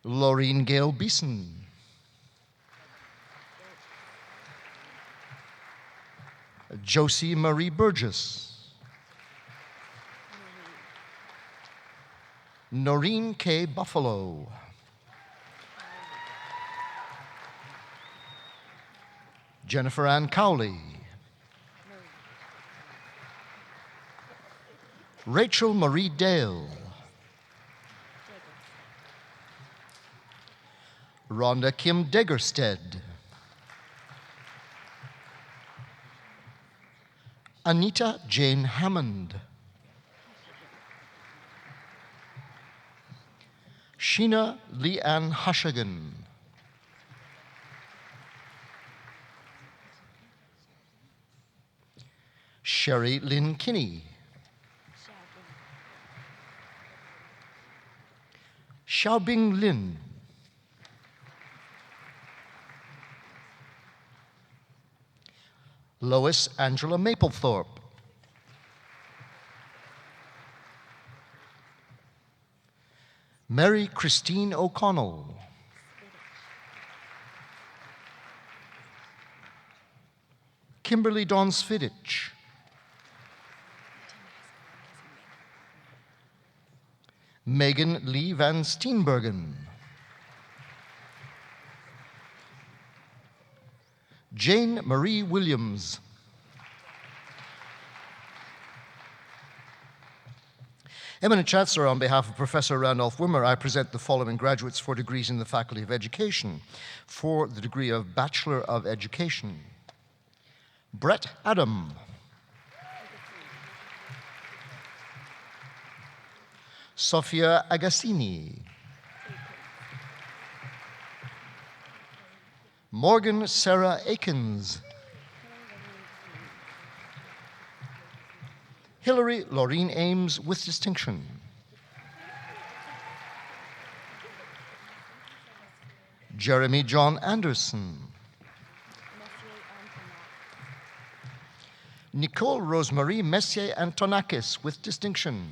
Laureen Gale Beeson. Josie Marie Burgess. Noreen K. Buffalo. Jennifer Ann Cowley. Rachel Marie Dale. Rhonda Kim Degerstead. Anita Jane Hammond. Sheena Leanne Hushagan. Sherry Lynn Kinney. Xiaobing Lin. Lois Angela Maplethorpe. Mary Christine O'Connell. Kimberly Dawn Svidich. Megan Lee Van Steenbergen. Jane Marie Williams. Eminent Chancellor, on behalf of Professor Randolph Wimmer, I present the following graduates for degrees in the Faculty of Education. For the degree of Bachelor of Education, Brett Adam. Sofia Agassini. Morgan Sarah Akins. Hillary Laureen Ames with distinction. Jeremy John Anderson. Nicole Rosemarie Messier Antonakis with distinction.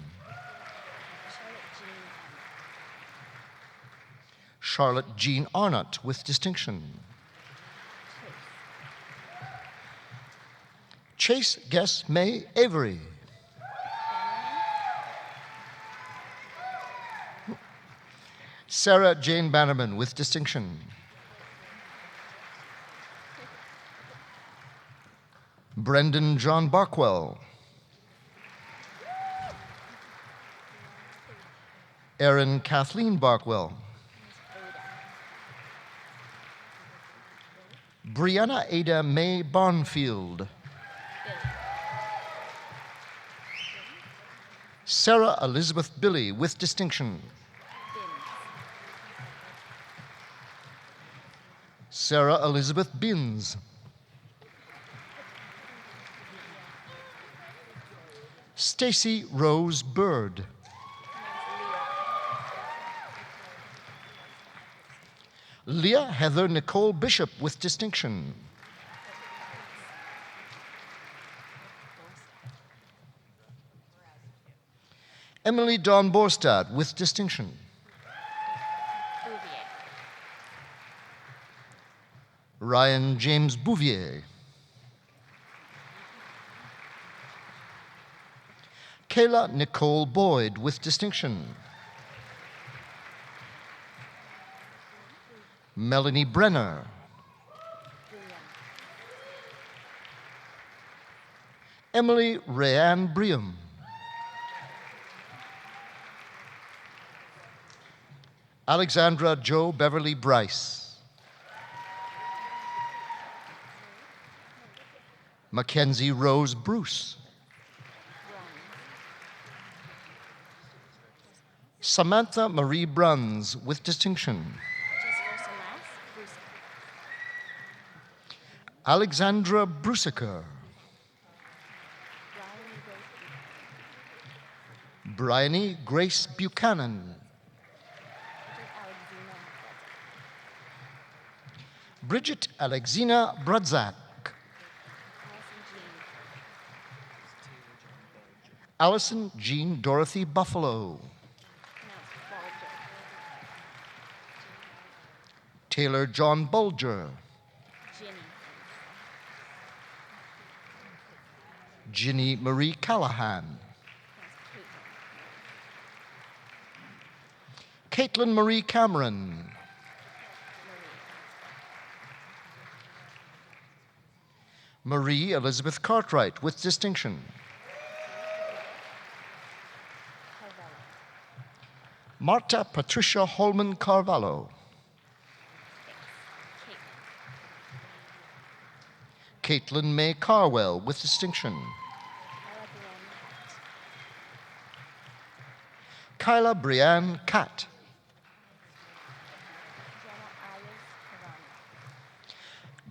Charlotte Jean Arnott with distinction. Chase Guess May Avery. Sarah Jane Bannerman with distinction. Brendan John Barkwell. Erin Kathleen Barkwell. Brianna Ada May Barnfield. Sarah Elizabeth Billy with distinction. Sarah Elizabeth Binns. Stacy Rose Bird. Leah Heather Nicole Bishop with distinction. Emily Dawn Borstad with distinction. Ryan James Bouvier. Kayla Nicole Boyd with distinction. Melanie Brenner. Emily Rayanne Briam. Alexandra Jo Beverly Bryce. Mackenzie Rose Bruce. Samantha Marie Bruns with distinction. Alexandra Brusiker. Bryony Grace Buchanan. Bridget Alexina Bradzak. Allison Jean Dorothy Buffalo. Taylor John Bulger. Ginny Marie Callahan. Caitlin Marie Cameron. Marie Elizabeth Cartwright with distinction. Marta Patricia Holman Carvalho. Caitlin May Carwell with distinction. Kyla Brianne Catt.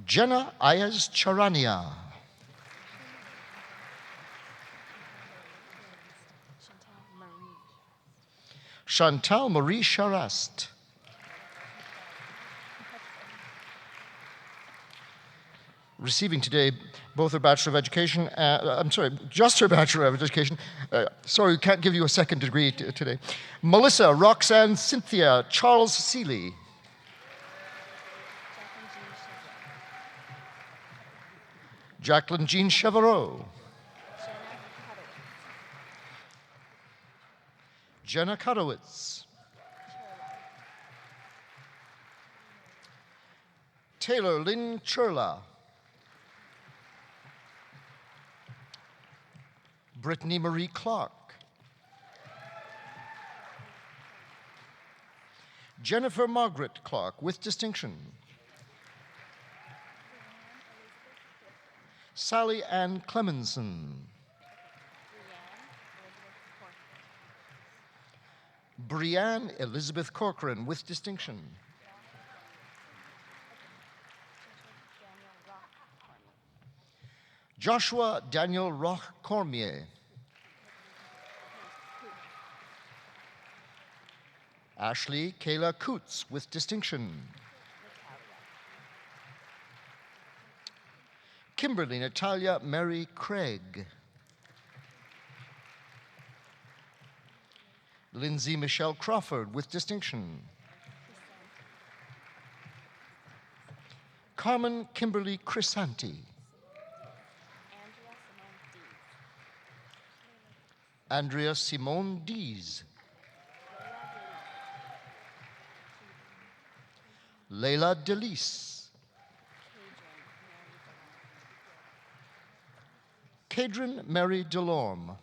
Jenna Ayaz Charania. Chantal Marie Charast. Receiving today both her Bachelor of Education, just her Bachelor of Education. Sorry, we can't give you a second degree today. Melissa Roxanne Cynthia Charles Seeley. Jacqueline Jean Chevereau. Jenna Kudowitz. Taylor Lynn Churla. Brittany Marie Clark. Jennifer Margaret Clark with distinction. Sally Ann Clemenson. Brianne Elizabeth Corcoran with distinction. Joshua Daniel Roch Cormier. Ashley Kayla Coots with distinction. Kimberly Natalia Mary Craig. Lindsay Michelle Crawford with distinction. Carmen Kimberly Crisanti. Andrea Simone Dees. Leila Delis. Cadron Mary Delorme.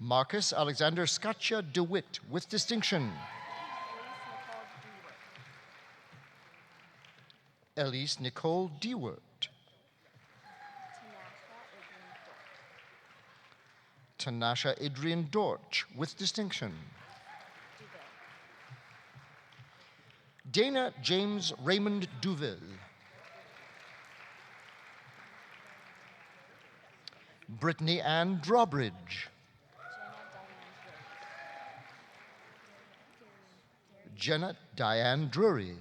Marcus Alexander Scatcha DeWitt with distinction. Elise Nicole Dewart. Tanasha Adrian Dorch with distinction. Dana James Raymond Duville. Brittany Ann Drawbridge. Jenna Diane Drury.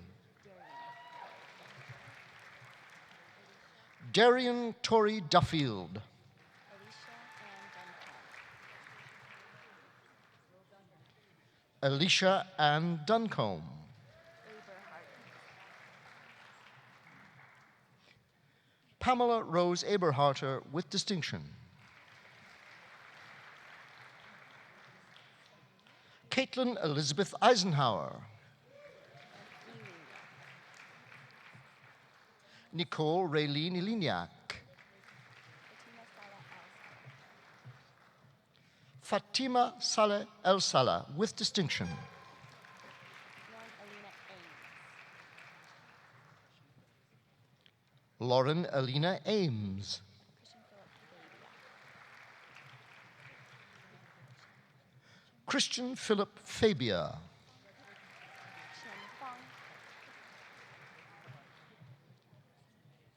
Darian Torrey Duffield. Alicia Ann Duncombe. Pamela Rose Eberharter with distinction. Caitlin Elizabeth Eisenhower. Nicole Raylene Iliniak. Fatima Saleh El Salah with distinction. Lauren Alina Ames. Christian Philip Fabia.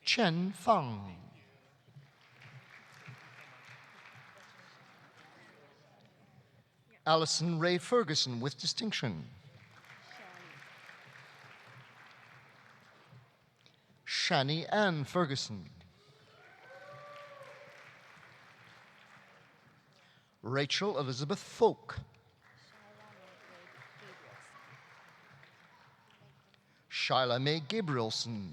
Chen Fang. Allison Ray Ferguson with distinction. Shani Ann Ferguson. Rachel Elizabeth Folk. Shyla May Gabrielson.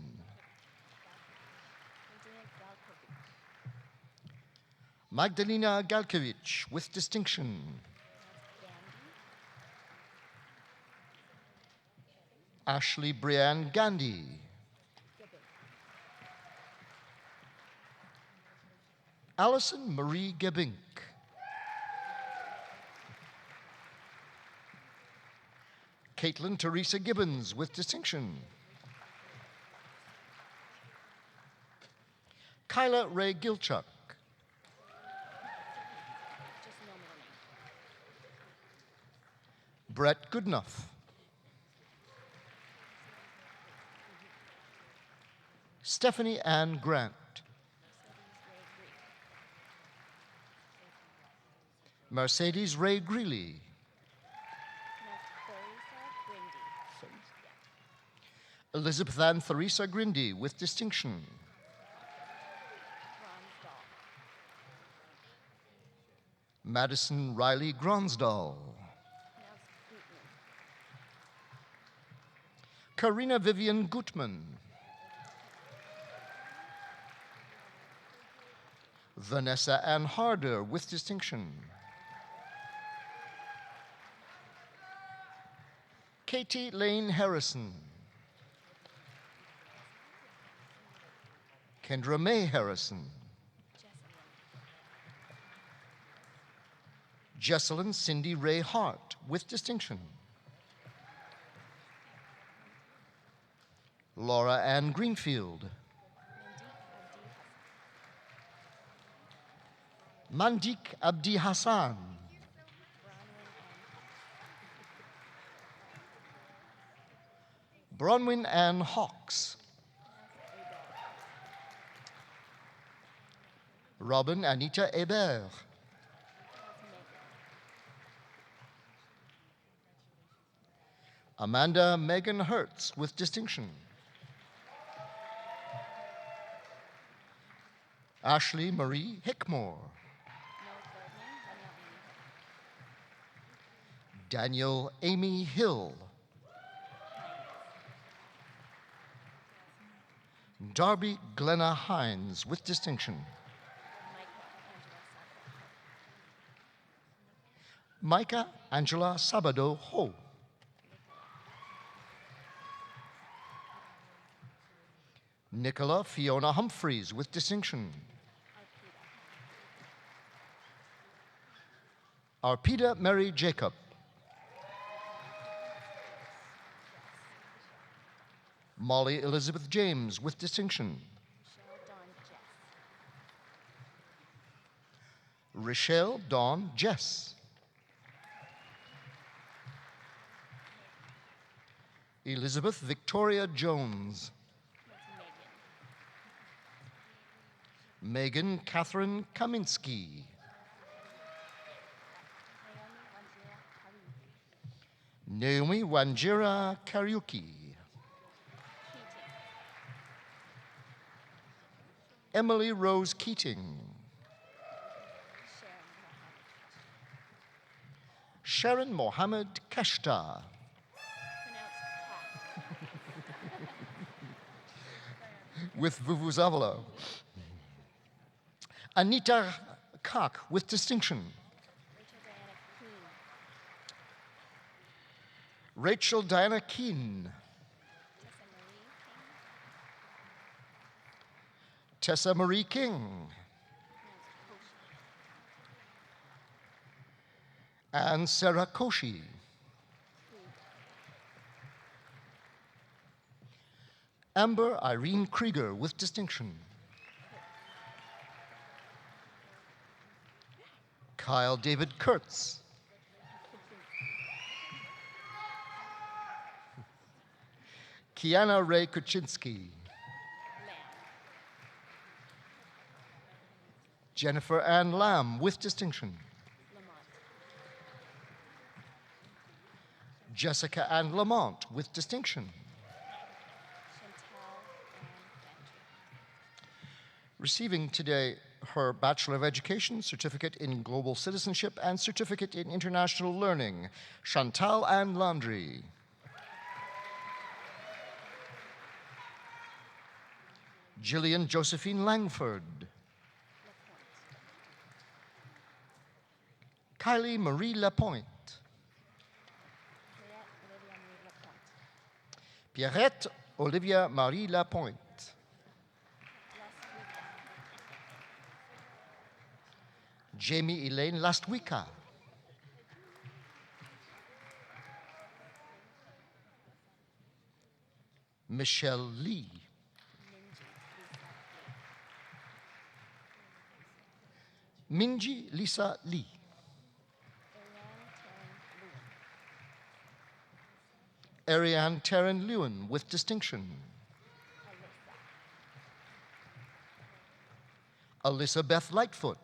Magdalena Galkiewicz with distinction. Ashley Brianne Gandhi. Allison Marie Gebink. Caitlin Teresa Gibbons with distinction. Kyla Ray Gilchuk. Brett Goodenough. Stephanie Ann Grant. Mercedes Ray Greeley. Elizabeth Ann Theresa Grindy with distinction. Madison Riley Gronsdahl. Karina Vivian Gutman. Vanessa Ann Harder with distinction. Katie Lane Harrison. Kendra May Harrison. Jesselyn Cindy Ray Hart with distinction. Laura Ann Greenfield. Mandik Abdi Hassan. Bronwyn Ann Hawks. Robin Anita Hébert. Amanda Megan Hertz with distinction. Ashley Marie Hickmore. Daniel Amy Hill. Darby Glenna Hines with distinction. Micah Angela Sabado Ho. Nicola Fiona Humphreys with distinction. Arpida Mary Jacob. Molly Elizabeth James with distinction. Rochelle Dawn Jess. Elizabeth Victoria Jones. Megan Catherine Kaminsky. Naomi Wanjira Kariuki. Emily Rose Keating. Sharon Mohammed Kashta. With Vuvuzela. Anita Kak with distinction. Rachel Diana Keene. Tessa Marie King. And Sarah Koshi. Amber Irene Krieger with distinction. Kyle David Kurtz. Kiana Ray Kuczynski. Jennifer Ann Lamb with distinction. Jessica Ann Lamont with distinction. Receiving today her Bachelor of Education, Certificate in Global Citizenship, and Certificate in International Learning, Chantal Ann Landry. Jillian Josephine Langford. Kylie Marie Lapointe. Pierrette Olivia Marie Lapointe. Jamie Elaine Lastwika. Michelle Lee. Minji Lisa Lee. Ariane Taryn Lewin with distinction. Alyssa Beth Lightfoot.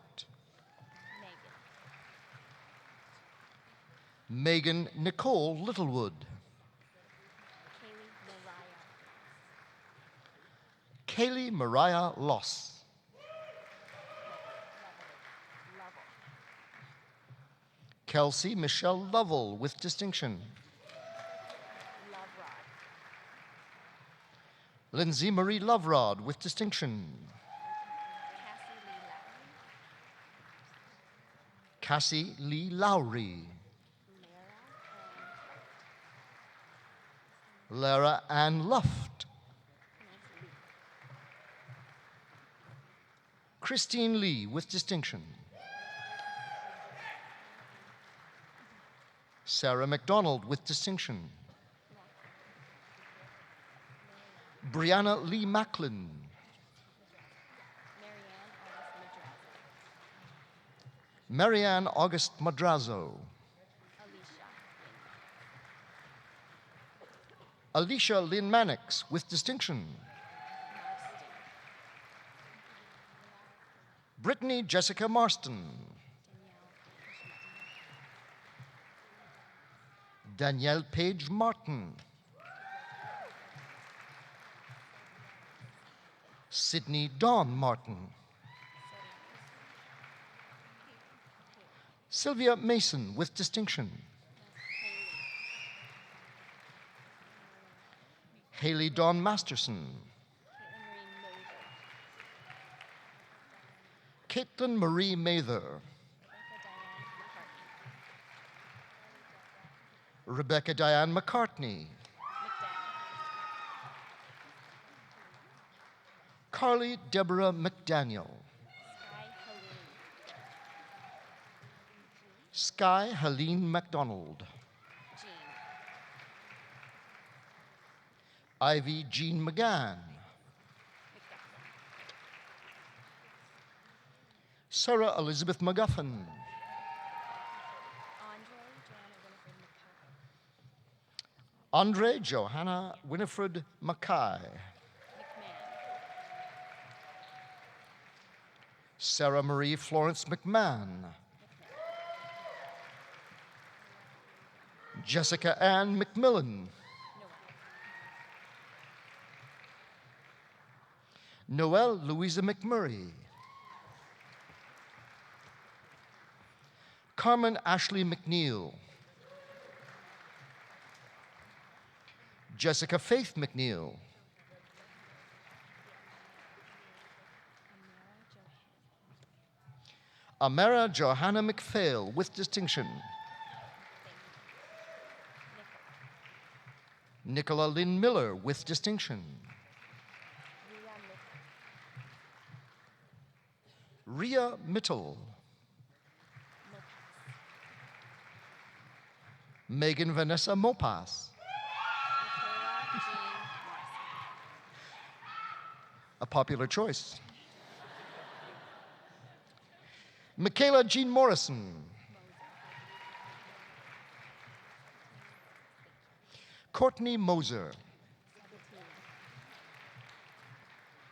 Megan Nicole Littlewood. Kaylee Mariah Loss. Kelsey Michelle Lovell with distinction. Lindsay Marie Loverod with distinction. Cassie Lee Lowry. Lara Ann Luft. Christine Lee with distinction. Sarah McDonald with distinction. Brianna Lee Macklin. Marianne August Madrazo. Alicia Lynn Mannix with distinction. Brittany Jessica Marston. Danielle Page Martin. Sydney Dawn Martin. Sylvia Mason with distinction. Haley Dawn Masterson. Caitlin Marie Mather. Rebecca Diane McCartney. Carly Deborah McDaniel. Sky Helene MacDonald. Ivy Jean McGann. Sarah Elizabeth McGuffin. Andre Johanna Winifred Mackay. Sarah Marie Florence McMahon. Jessica Ann McMillan. Noelle Louisa McMurray. Carmen Ashley McNeil. Jessica Faith McNeil. Amara Johanna McPhail with distinction. Nicola Lynn Miller with distinction. Ria Mittel. Megan Vanessa Mopas. A popular choice. Michaela Jean Morrison. Courtney Moser.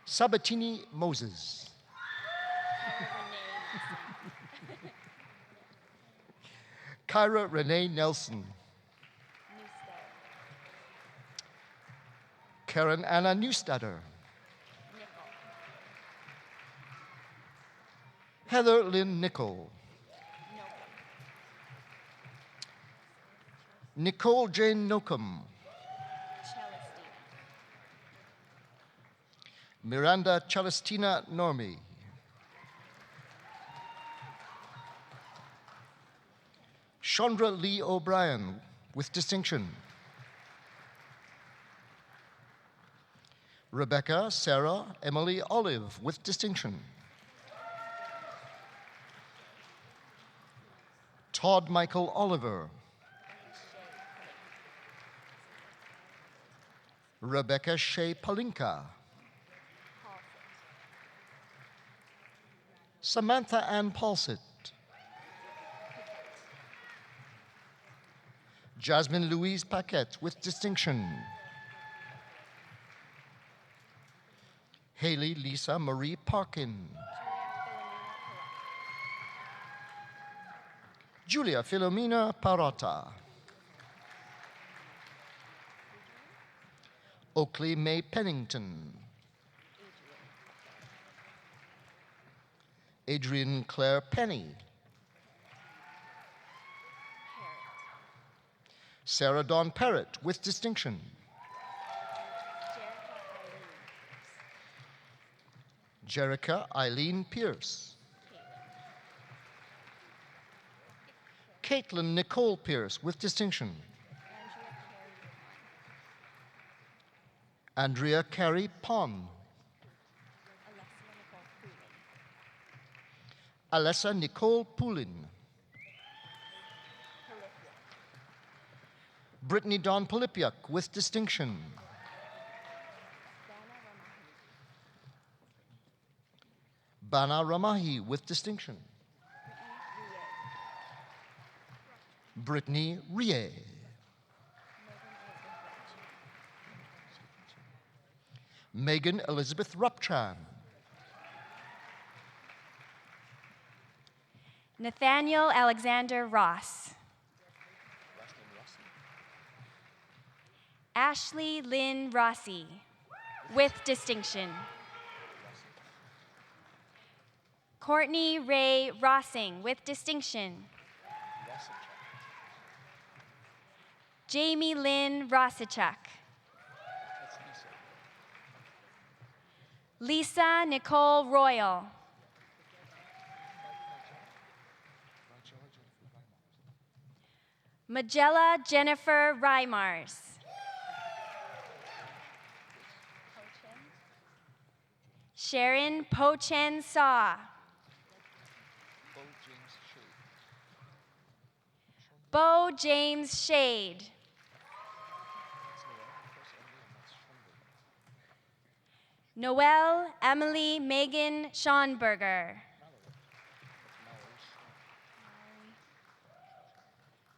Sabatini Moses. Kyra Renee Nelson. Karen Anna Neustadter. Heather Lynn Nichol. Nicole Jane Nocum. Miranda Celestina Normy. Chandra Lee O'Brien with distinction. Rebecca Sarah Emily Olive with distinction. Todd Michael Oliver. Rebecca Shea Palinka. Samantha Ann Paulsett. Jasmine Louise Paquette with distinction. Haley Lisa Marie Parkin. Julia Filomena Parata. Oakley May Pennington. Adrian Claire Penny. Sarah Dawn Parrott with distinction. Jerica Eileen Pierce. Caitlin Nicole Pierce with distinction. Andrea Carey Pon. Alessa Nicole Poulin. Brittany Dawn Polipiak with distinction. Bana Ramahi with distinction. Brittany Rie. Megan Elizabeth Ruptran. Nathaniel Alexander Ross. Ashley Lynn Rossi, with distinction. Courtney Ray Rossing, with distinction. Jamie Lynn Rossichuk. Lisa Nicole Royal. Magella Jennifer Reimars. Sharon Po-Chen Saw. Bo James Shade. Noelle Emily Megan Schonberger.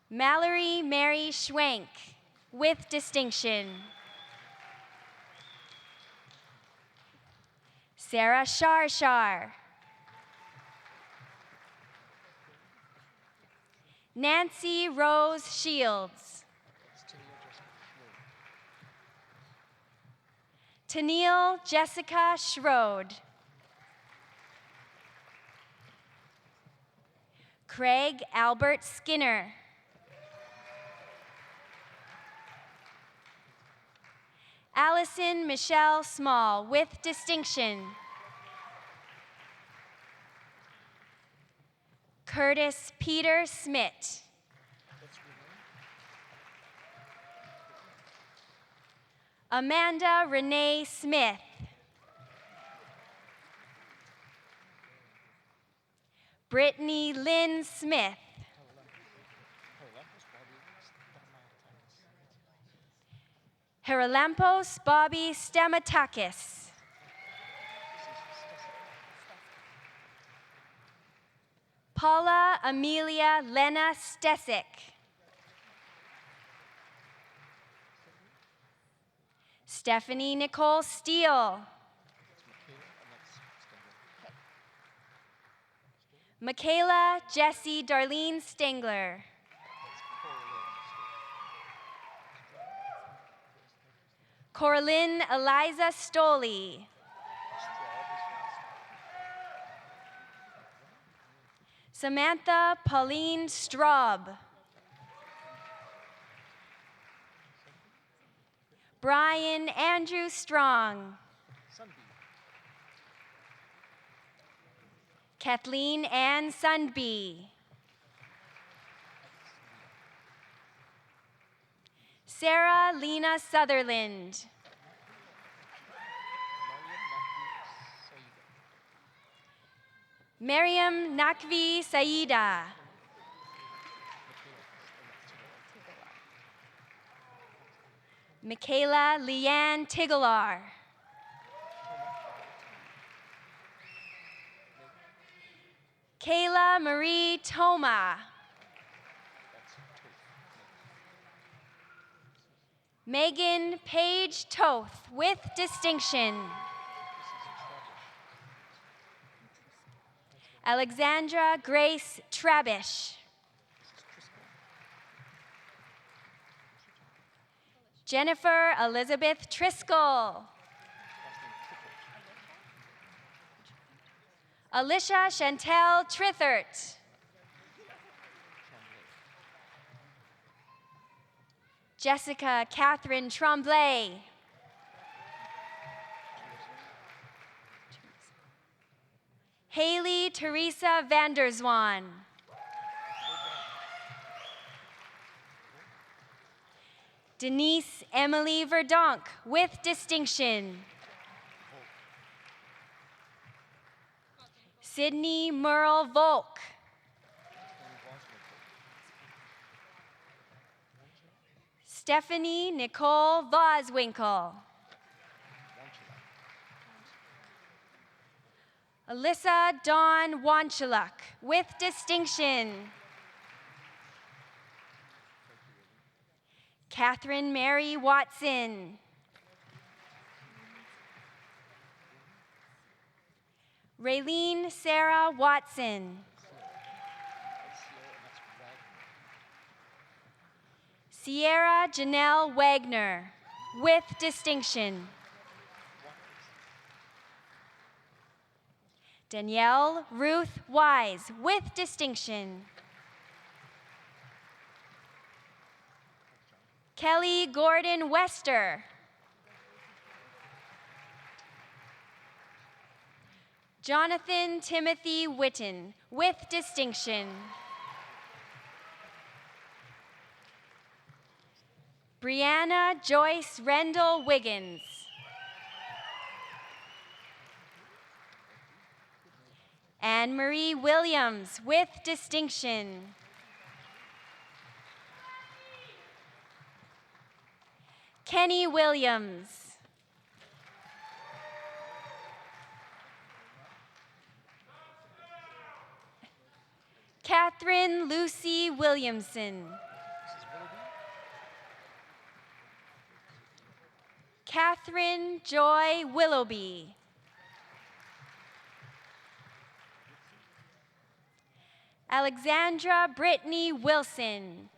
Mallory Mary Schwenk, with distinction. Sarah Shar. Nancy Rose Shields. Tennille Jessica Schroed. Craig Albert Skinner. Allison Michelle Small, with distinction. Curtis Peter Smith. Amanda Renee Smith. Brittany Lynn Smith. Herolampos Bobby Stamatakis. Paula Amelia Lena Stesic. Stephanie Nicole Steele. Michaela Jessie Darlene Stengler. Coraline Eliza Stoley. Samantha Pauline Straub. Brian Andrew Strong. Kathleen Ann Sundby. Sarah Lena Sutherland. Miriam Nakvi Saida. Michaela Leanne Tigalar. Kayla Marie Toma. Megan Paige Toth, with distinction. Alexandra Grace Trabish. Jennifer Elizabeth Triscoll. Alicia Chantel Trithert. Jessica Catherine Tremblay. Haley Teresa Vanderswan. Denise Emily Verdonk, with distinction. Sydney Merle Volk. Stephanie Nicole Voswinkle. Alyssa Dawn Wanchaluk, with distinction. Catherine Mary Watson. Raylene Sarah Watson. Sierra Janelle Wagner, with distinction. Danielle Ruth Wise, with distinction. Kelly Gordon Wester. Jonathan Timothy Witten, with distinction. Brianna Joyce Rendell Wiggins. Anne Marie Williams, with distinction. Kenny Williams. Catherine Lucy Williamson. Catherine Joy Willoughby. Alexandra Brittany Wilson.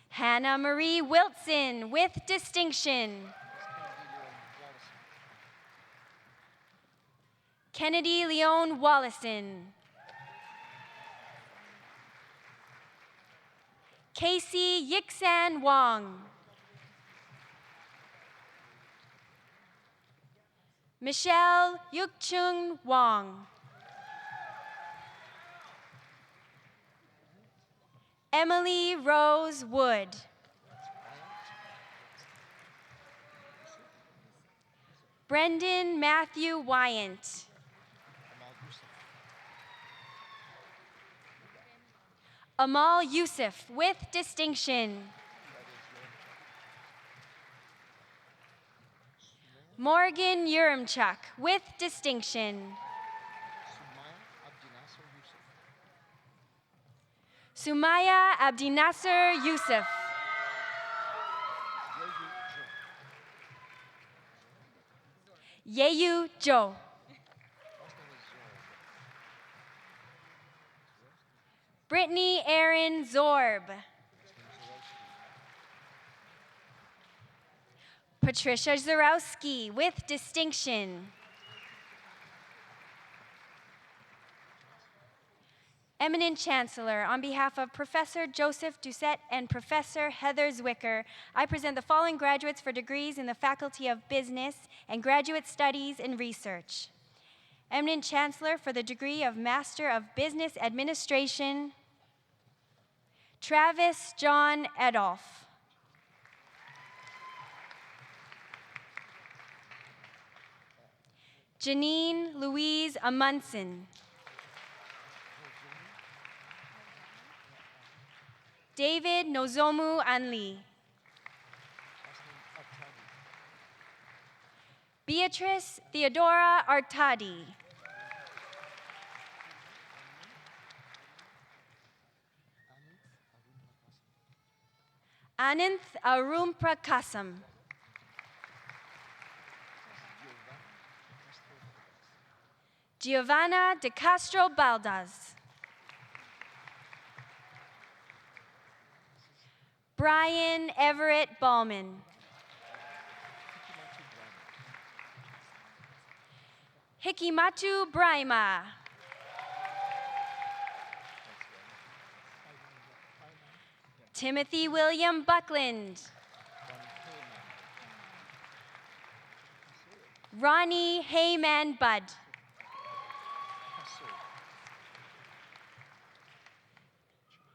Hannah Marie Wilson, with distinction. Kennedy Leon Wallison. Casey Yixan Wong. Michelle Yukchung Wong. Emily Rose Wood. Brendan Matthew Wyant. Amal Youssef, with distinction. Morgan Urumchuk, with distinction. Sumaya Abdinasser Youssef. Yeyu Jo. Brittany Erin Zorb. Patricia Zarowski, with distinction. Eminent Chancellor, on behalf of Professor Joseph Doucette and Professor Heather Zwicker, I present the following graduates for degrees in the Faculty of Business and Graduate Studies and Research. Eminent Chancellor for the degree of Master of Business Administration, Travis John Edolph. Janine Louise Amundsen. David Nozomu Anli. Beatrice Theodora Artadi. Ananth Arumprakasam. Giovanna de Castro Baldas. Brian Everett Ballman. Hikimatu Braima. Timothy William Buckland. Ronnie Heyman Budd.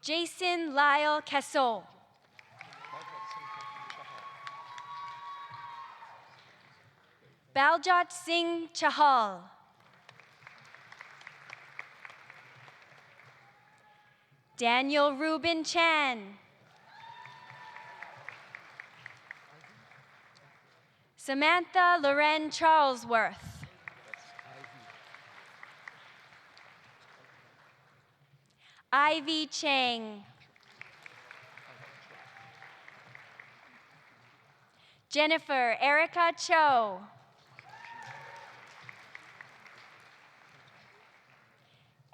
Jason Lyle Cassol. Baljot Singh Chahal. Daniel Reuben Chan. Samantha Loren Charlesworth. Ivy Chang. Jennifer Erica Cho.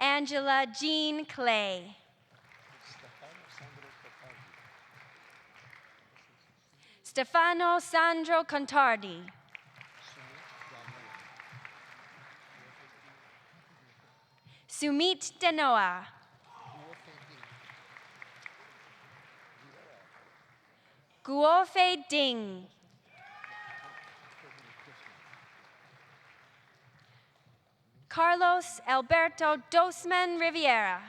Angela Jean Clay. Stefano Sandro Contardi. Sumit Denoa. Guofe Ding. Carlos Alberto Dosman Riviera.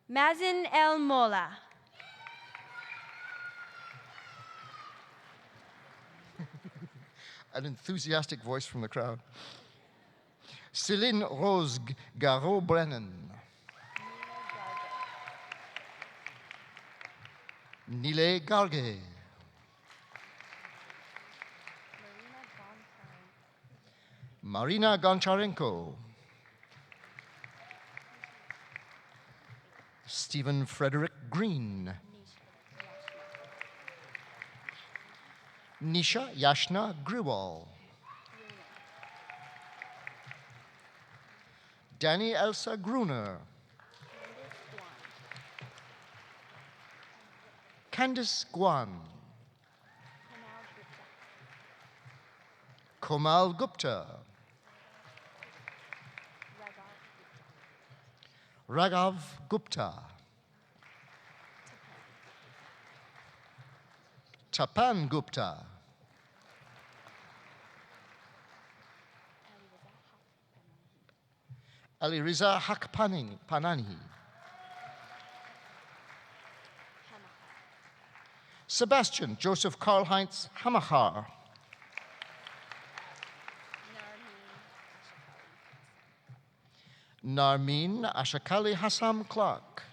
Mazin El Mola. An enthusiastic voice from the crowd. Céline Rose Garot-Brennan. Nile Garge. Marina Goncharenko. Stephen Frederick Green. Nisha Yashna Griwal. Danny Elsa Gruner. Candice Guan. Komal Gupta. Raghav Gupta. Tapan Gupta. Aliriza Panani. Sebastian Joseph Karl-Heinz Hamachar. Narmeen Ashakali Hassam Clark.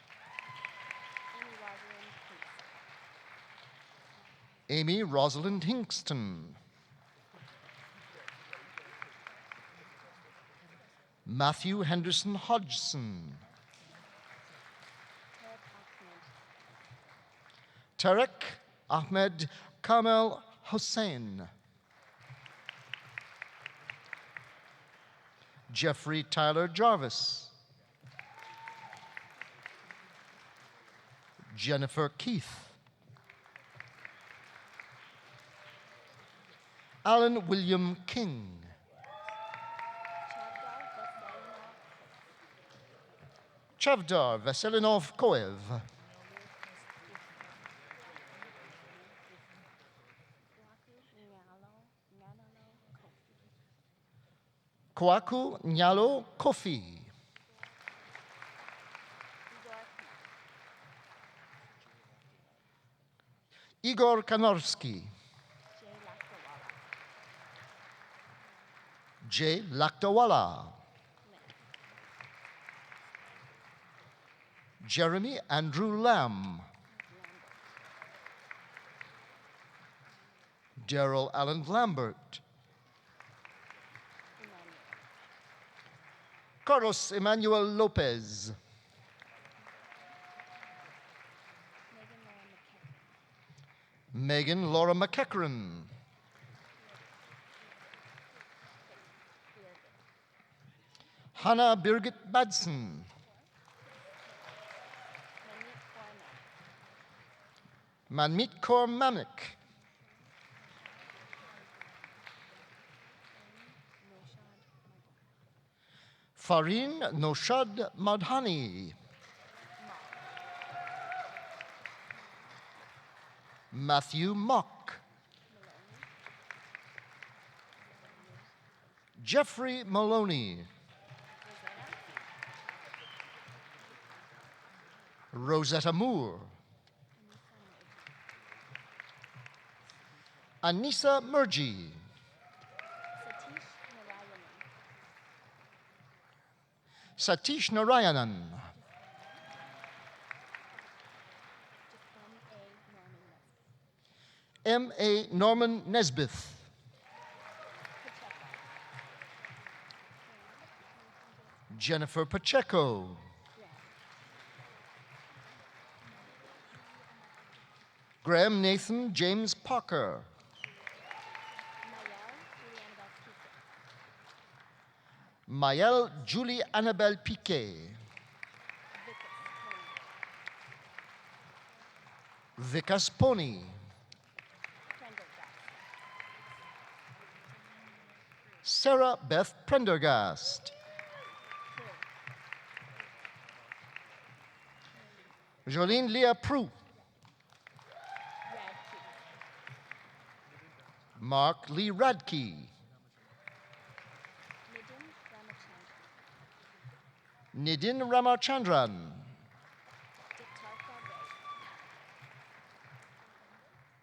Amy Rosalind Hinkston. Matthew Henderson Hodgson. Tarek Ahmed Kamel Hussein. Jeffrey Tyler Jarvis. Jennifer Keith. Alan William King. Chavdar Veselinov Koev. Kwaku Nyalo Kofi. Igor Kanorski. Jay Laktawala. Jeremy Andrew Lamb. Daryl Allen Lambert. Carlos Emmanuel Lopez. Megan Laura McEachran. Hannah Birgit Badson. Manmeet Kaur Mamik. Farin Noshad Madhani. Matthew Mock. Jeffrey Maloney. Rosetta Moore. Anissa Murji. Satish Narayanan. M.A. Norman Nesbith. Jennifer Pacheco. Graham Nathan James Parker. Maëlle Julie Annabelle Piquet. Vikas Pony. Sarah Beth Prendergast. Jolene Leah Prue. Mark Lee Radke. Nidin Ramachandran.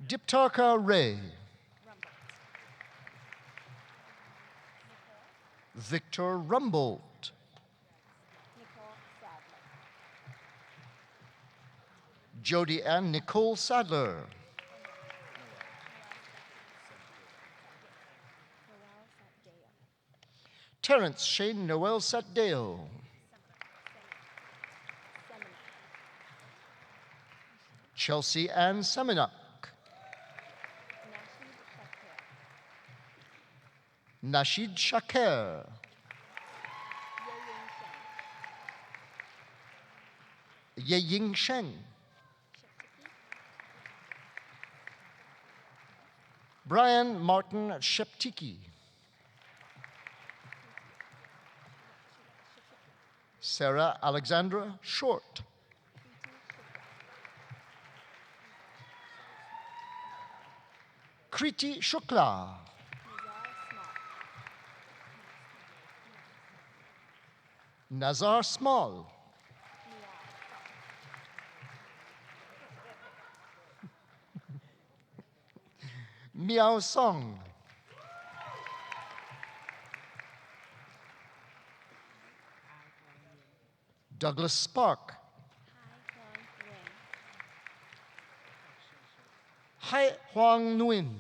Diptarka Ray. Victor Rumbold. Jody Ann Nicole Sadler. Terrence Shane Noel Satdale. Chelsea Ann Seminuk. Nashid Shaker. Ye Ying Sheng. Brian Martin Sheptiki. Sarah Alexandra Short. Kriti Shukla. Nazar Small. Miao Song. Douglas Spark. Hai Huang Nguyen.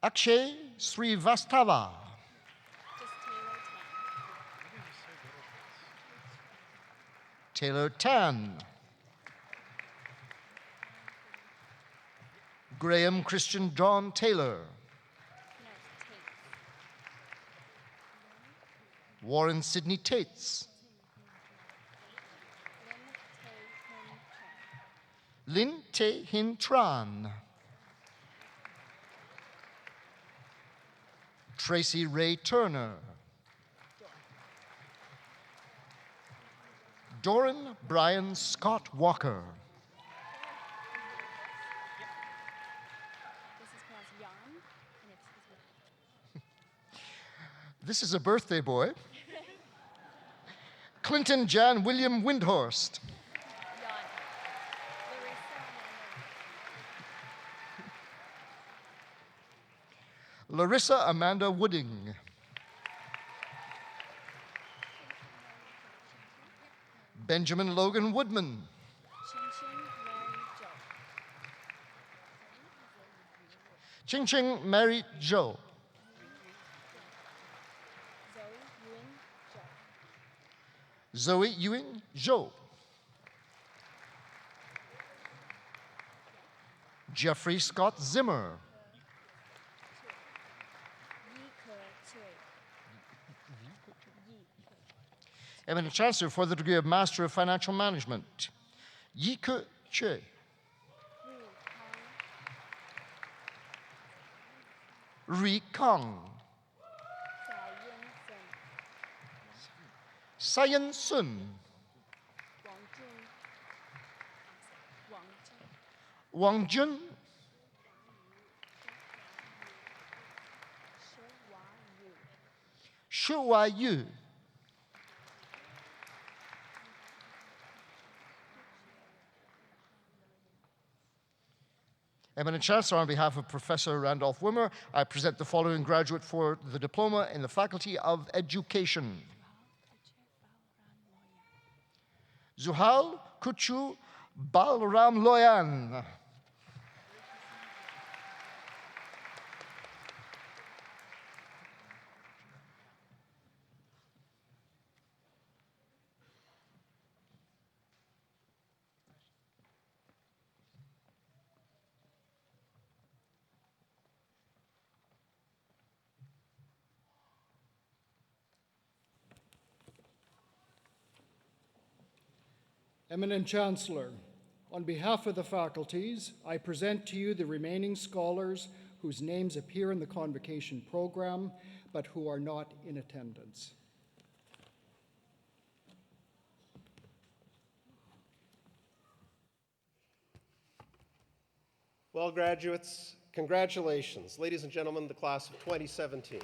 Akshay Srivastava. Taylor Tan. Graham Christian John Taylor. Warren Sidney Tates. Lin Tae Hin Tran. Tracy Ray Turner. Doran Brian Scott Walker. This is a birthday boy. Clinton Jan William Windhorst. Larissa Amanda Wooding. Benjamin Logan Woodman. Ching Ching Mary Jo. Zoe Ewing Jo. Jeffrey Scott Zimmer. Eminent Chancellor for the degree of Master of Financial Management, Yi Ke Che. Ri Kang. Sayan Sun. Wang Jun. Shu Yu. Eminent Chancellor, on behalf of Professor Randolph Wimmer, I present the following graduate for the diploma in the Faculty of Education. Zuhal Kuchu Balram Loyan. Eminent Chancellor, on behalf of the faculties, I present to you the remaining scholars whose names appear in the Convocation program, but who are not in attendance. Well, graduates, congratulations. Ladies and gentlemen, the class of 2017.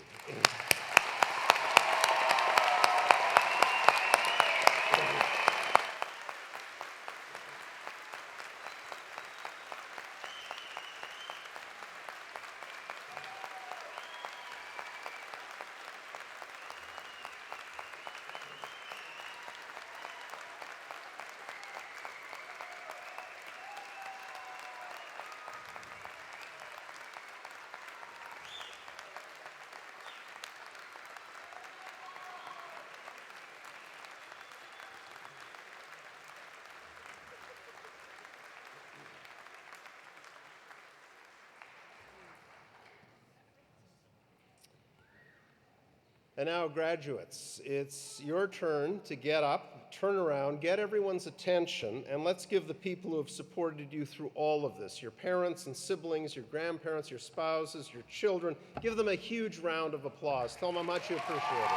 And now, graduates, it's your turn to get up, turn around, get everyone's attention, and let's give the people who have supported you through all of this, your parents and siblings, your grandparents, your spouses, your children, give them a huge round of applause. Tell them how much you appreciate it.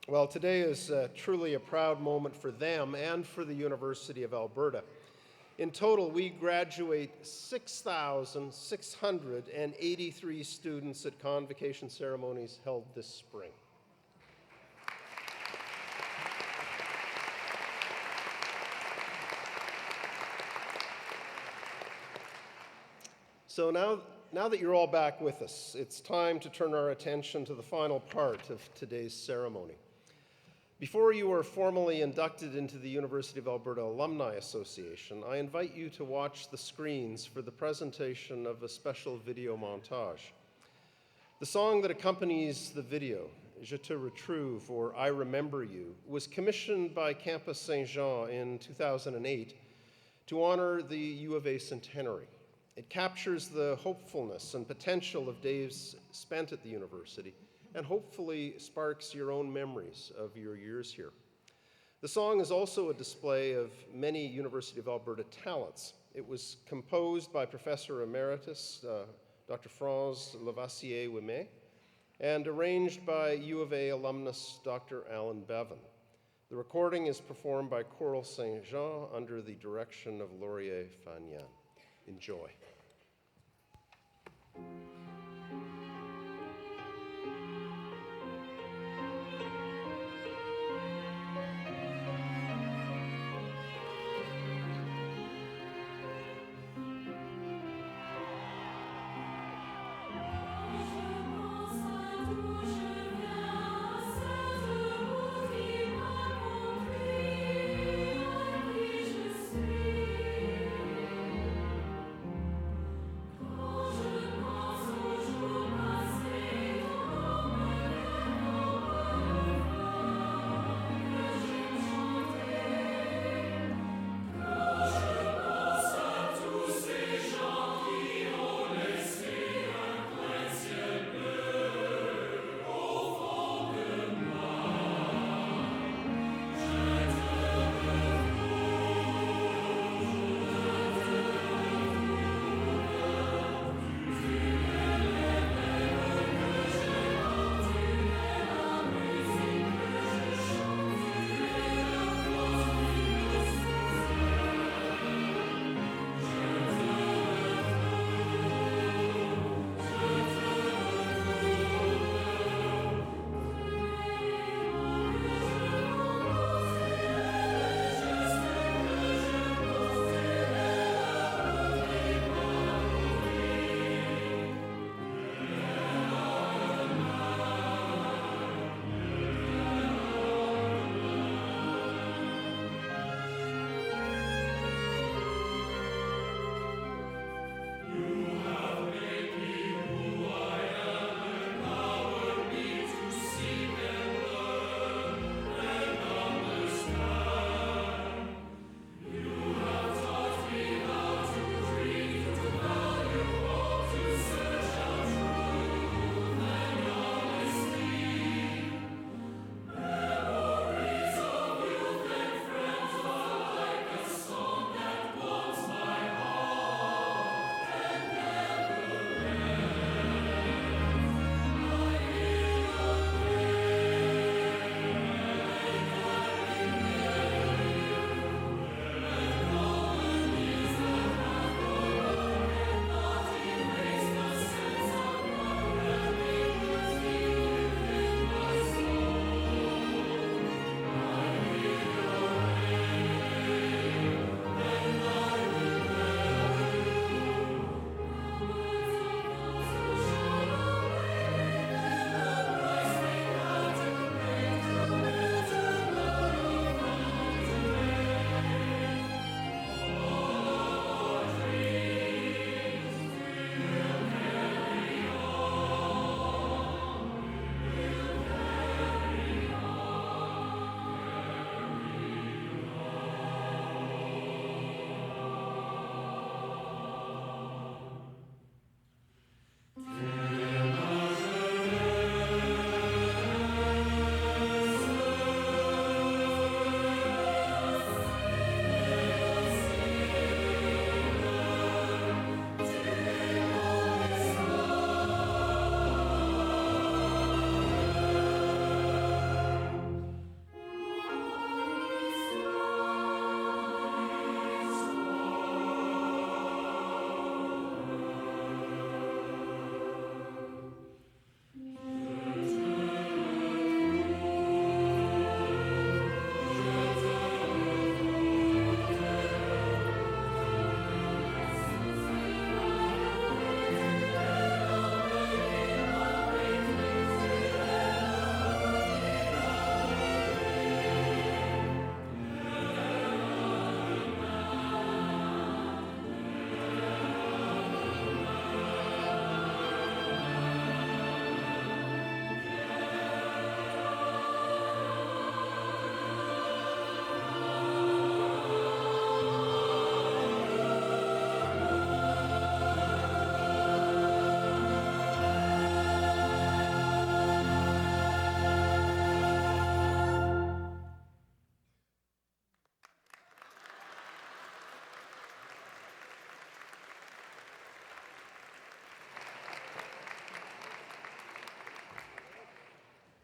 Well, today is truly a proud moment for them and for the University of Alberta. In total, we graduate 6,683 students at convocation ceremonies held this spring. So now that you're all back with us, it's time to turn our attention to the final part of today's ceremony. Before you are formally inducted into the University of Alberta Alumni Association, I invite you to watch the screens for the presentation of a special video montage. The song that accompanies the video, Je te retrouve, or I Remember You, was commissioned by Campus Saint-Jean in 2008 to honor the U of A centenary. It captures the hopefulness and potential of days spent at the university, and hopefully sparks your own memories of your years here. The song is also a display of many University of Alberta talents. It was composed by Professor Emeritus Dr. Franz Lavassier-Wimet and arranged by U of A alumnus Dr. Alan Bevan. The recording is performed by Choral Saint-Jean under the direction of Laurier Fagnan. Enjoy.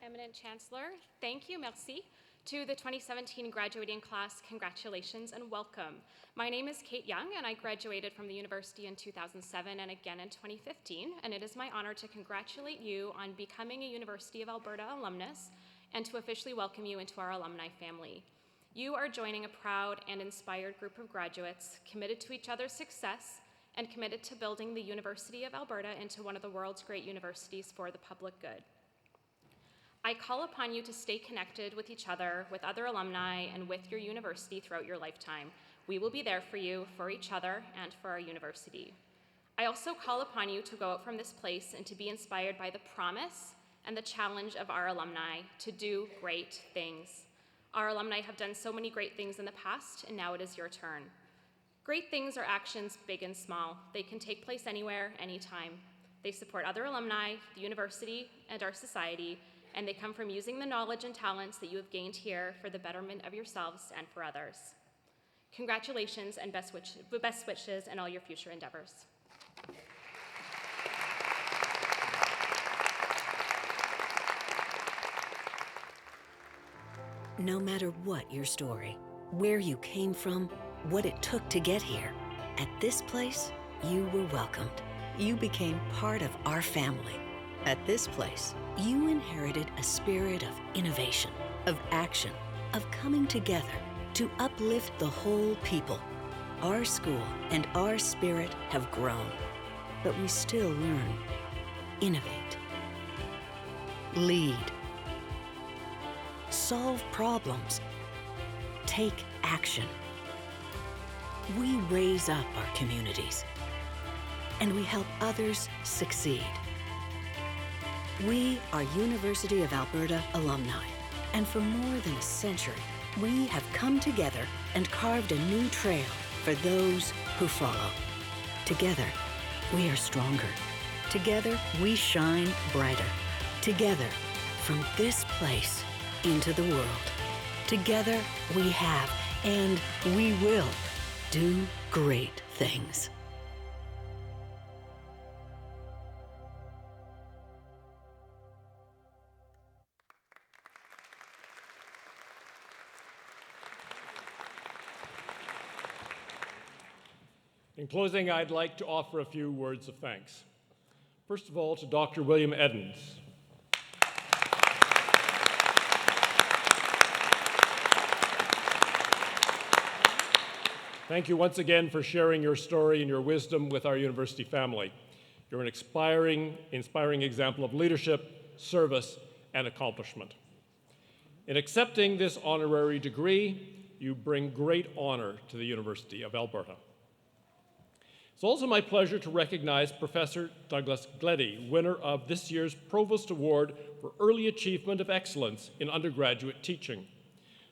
Eminent Chancellor, thank you, merci. To the 2017 graduating class, congratulations and welcome. My name is Kate Young, and I graduated from the university in 2007 and again in 2015, and it is my honor to congratulate you on becoming a University of Alberta alumnus and to officially welcome you into our alumni family. You are joining a proud and inspired group of graduates committed to each other's success and committed to building the University of Alberta into one of the world's great universities for the public good. I call upon you to stay connected with each other, with other alumni, and with your university throughout your lifetime. We will be there for you, for each other, and for our university. I also call upon you to go out from this place and to be inspired by the promise and the challenge of our alumni to do great things. Our alumni have done so many great things in the past, and now it is your turn. Great things are actions big and small. They can take place anywhere, anytime. They support other alumni, the university, and our society, and they come from using the knowledge and talents that you have gained here for the betterment of yourselves and for others. Congratulations and best wishes in all your future endeavors. No matter what your story, where you came from, what it took to get here, at this place, you were welcomed. You became part of our family. At this place, you inherited a spirit of innovation, of action, of coming together to uplift the whole people. Our school and our spirit have grown, but we still learn, innovate, lead, solve problems, take action. We raise up our communities, and we help others succeed. We are University of Alberta alumni, and for more than a century, we have come together and carved a new trail for those who follow. Together, we are stronger. Together, we shine brighter. Together, from this place into the world. Together, we have and we will do great things. In closing, I'd like to offer a few words of thanks. First of all, to Dr. William Edmonds. Thank you once again for sharing your story and your wisdom with our university family. You're an inspiring example of leadership, service, and accomplishment. In accepting this honorary degree, you bring great honor to the University of Alberta. It's also my pleasure to recognize Professor Douglas Gleddy, winner of this year's Provost Award for Early Achievement of Excellence in Undergraduate Teaching,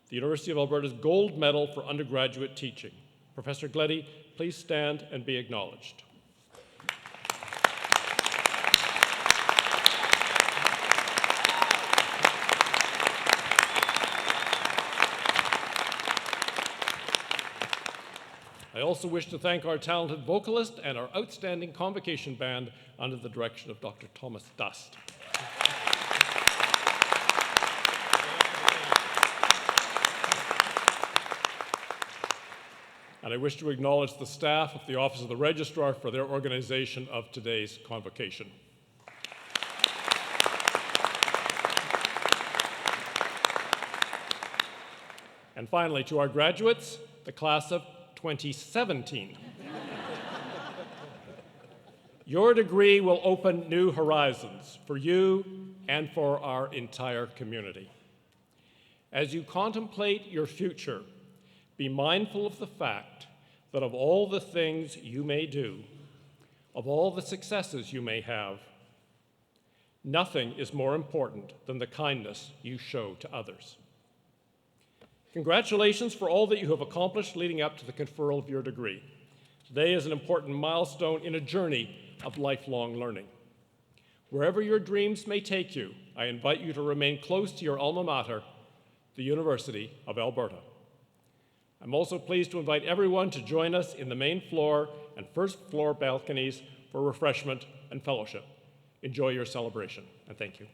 the University of Alberta's Gold Medal for Undergraduate Teaching. Professor Gleddy, please stand and be acknowledged. I also wish to thank our talented vocalist and our outstanding Convocation band under the direction of Dr. Thomas Dust. And I wish to acknowledge the staff of the Office of the Registrar for their organization of today's convocation. And finally, to our graduates, the class of 2017. Your degree will open new horizons for you and for our entire community. As you contemplate your future, be mindful of the fact that of all the things you may do, of all the successes you may have, nothing is more important than the kindness you show to others. Congratulations for all that you have accomplished leading up to the conferral of your degree. Today is an important milestone in a journey of lifelong learning. Wherever your dreams may take you, I invite you to remain close to your alma mater, the University of Alberta. I'm also pleased to invite everyone to join us in the main floor and first floor balconies for refreshment and fellowship. Enjoy your celebration, and thank you.